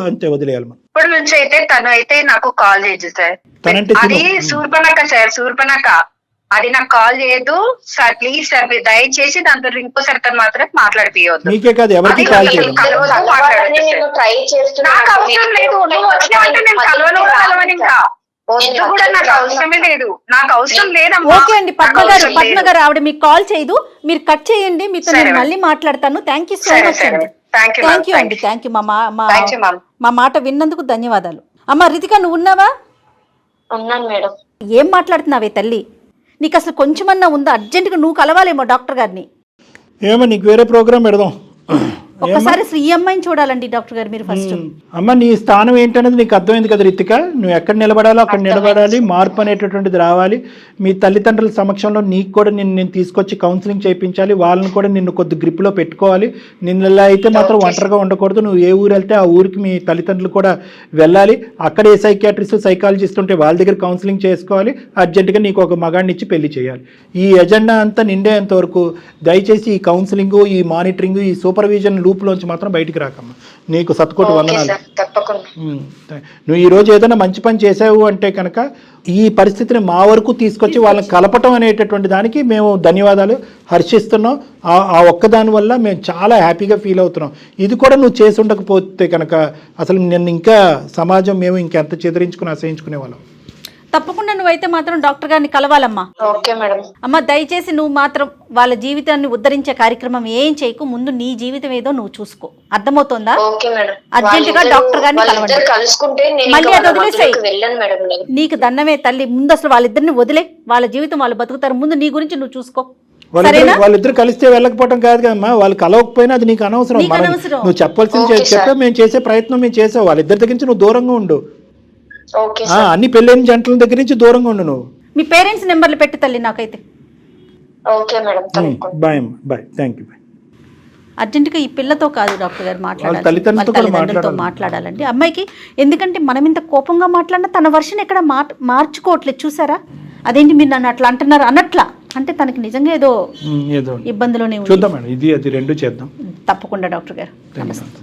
అంతే వదిలేయాలి మనం. ఇప్పటి నుంచి అయితే తను అయితే నాకు కాల్ చేయదు సార్. అది శూర్పణఖ సార్, శూర్పణఖ. అది నాకు కాల్ చేయదు సార్. ప్లీజ్ సార్, మీరు దయచేసి దాంతో ఇంకోసారి తను మాత్రం మాట్లాడిపోవద్దు. మీకే కాదు ఎవరికి కాల్ చేయదు. నాకు అవసరం లేదు. నువ్వు వచ్చినావంటే నేను కలవను ఇంకా. కూడా నాకు అవసరమే లేదు. నాకు అవసరం లేదమ్మా. ఓకే అండి పద్మ గారు ఆవిడ మీకు కాల్ చేయదు, మీరు కట్ చేయండి. మీతో నేను మళ్ళీ మాట్లాడతాను. థ్యాంక్ యూ సో మచ్ అండి. థ్యాంక్ యూ అండి. Thank you. మా మాట విన్నందుకు ధన్యవాదాలు. అమ్మ రితిక, నువ్వు ఉన్నావా? ఉన్నాను మేడం. ఏం మాట్లాడుతున్నావే తల్లి? నీకు అసలు కొంచెమన్నా ఉందా? అర్జెంటుగా నువ్వు కలవాలేమో డాక్టర్ గారిని. ఏమో నీకు వేరే ప్రోగ్రామ్ పెడదాం. ఒక్కసారి అసలు ఈ అమ్మాయిని చూడాలండి డాక్టర్ గారు మీరు ఫస్ట్. అమ్మ నీ స్థానం ఏంటనేది నీకు అర్థమైంది కదా రితిక, నువ్వు ఎక్కడ నిలబడాలో అక్కడ నిలబడాలి, మార్పు అనేటటువంటిది రావాలి. మీ తల్లిదండ్రుల సమక్షంలో నీకు కూడా నేను తీసుకొచ్చి కౌన్సిలింగ్ చేయించాలి, వాళ్ళని కూడా నిన్ను కొద్ది గ్రిప్లో పెట్టుకోవాలి. నిన్న ఇలా అయితే మాత్రం ఒంటరిగా ఉండకూడదు. నువ్వు ఏ ఊరు వెళ్తే ఆ ఊరికి మీ తల్లిదండ్రులు కూడా వెళ్ళాలి. అక్కడ ఏ సైకియాట్రిస్ట్ సైకాలజిస్ట్ ఉంటే వాళ్ళ దగ్గర కౌన్సిలింగ్ చేసుకోవాలి. అర్జెంటుగా నీకు ఒక మగాడిని ఇచ్చి పెళ్లి చేయాలి. ఈ ఎజెండా అంతా నిండేంత వరకు దయచేసి ఈ కౌన్సిలింగ్, ఈ మానిటరింగ్, ఈ సూపర్విజన్ లూప్లోంచి మాత్రం బయటికి రాకమ్మా. నీకు సత్కోటి వందనాలు. నువ్వు ఈరోజు ఏదైనా మంచి పని చేసావు అంటే కనుక ఈ పరిస్థితిని మా వరకు తీసుకొచ్చి వాళ్ళని కలపటం అనేటటువంటి దానికి మేము ధన్యవాదాలు హర్షిస్తున్నాం. ఆ ఒక్కదాని వల్ల మేము చాలా హ్యాపీగా ఫీల్ అవుతున్నాం. ఇది కూడా నువ్వు చేసి ఉండకపోతే కనుక అసలు నిన్ను ఇంకా సమాజం మేము ఇంకెంత చెదిరించుకుని అసహించుకునే వాళ్ళం. తప్పకుండా నువ్వైతే మాత్రం డాక్టర్ గారిని కలవాలమ్మా. Okay madam. అమ్మ దయచేసి నువ్వు మాత్రం వాళ్ళ జీవితాన్ని ఉద్ధరించే కార్యక్రమం ఏం చేయకు, ముందు నీ జీవితం ఏదో నువ్వు చూసుకో. అర్థమవుతోందా? Okay madam. అర్జెంట్ గా డాక్టర్ గారిని కలవండి. కలుసుకుంటే మళ్ళీ అది వదిలేసాయి. నీకు దండమే తల్లి, ముందు అసలు వాళ్ళిద్దరిని వదిలే, వాళ్ళ జీవితం వాళ్ళు బతుకుతారు. ముందు నీ గురించి నువ్వు చూసుకో. వాళ్ళిద్దరు కలిస్తే వెళ్ళకపోవడం కాదు కదమ్మా, వాళ్ళు కలవకపోయినా అది నీకు అనవసరం. నువ్వు చెప్పాల్సింది చెప్పే మేము చేసే ప్రయత్నం మేము చేసావు. వాళ్ళిద్దరి దగ్గర నుంచి నువ్వు దూరంగా ఉండు. అన్ని పెళ్ళైన జంటల దగ్గర నుంచి దూరంగా ఉండు. నువ్వు మీ పేరెంట్స్ నెంబర్లు పెట్టి తల్లి నాకైతే. బాయ్ అమ్మా, బాయ్, థ్యాంక్ యూ. అర్జెంటుగా ఈ పిల్లతో కాదు డాక్టర్ గారు మాట్లాడాలి, తల్లిదండ్రులతో మాట్లాడాలండి అమ్మాయికి. ఎందుకంటే మనం ఇంత కోపంగా మాట్లాడినా తన వర్షన్ ఎక్కడ మార్చుకోవట్లేదు. చూసారా, అదేంటి మీరు నన్ను అట్లా అంటున్నారు అన్నట్లా, అంటే తనకి నిజంగా ఏదో ఇబ్బందిలోనే ఉంది. చూద్దాం మేడం, ఇది అది రెండు చేద్దాం తప్పకుండా డాక్టర్ గారు. నమస్తే.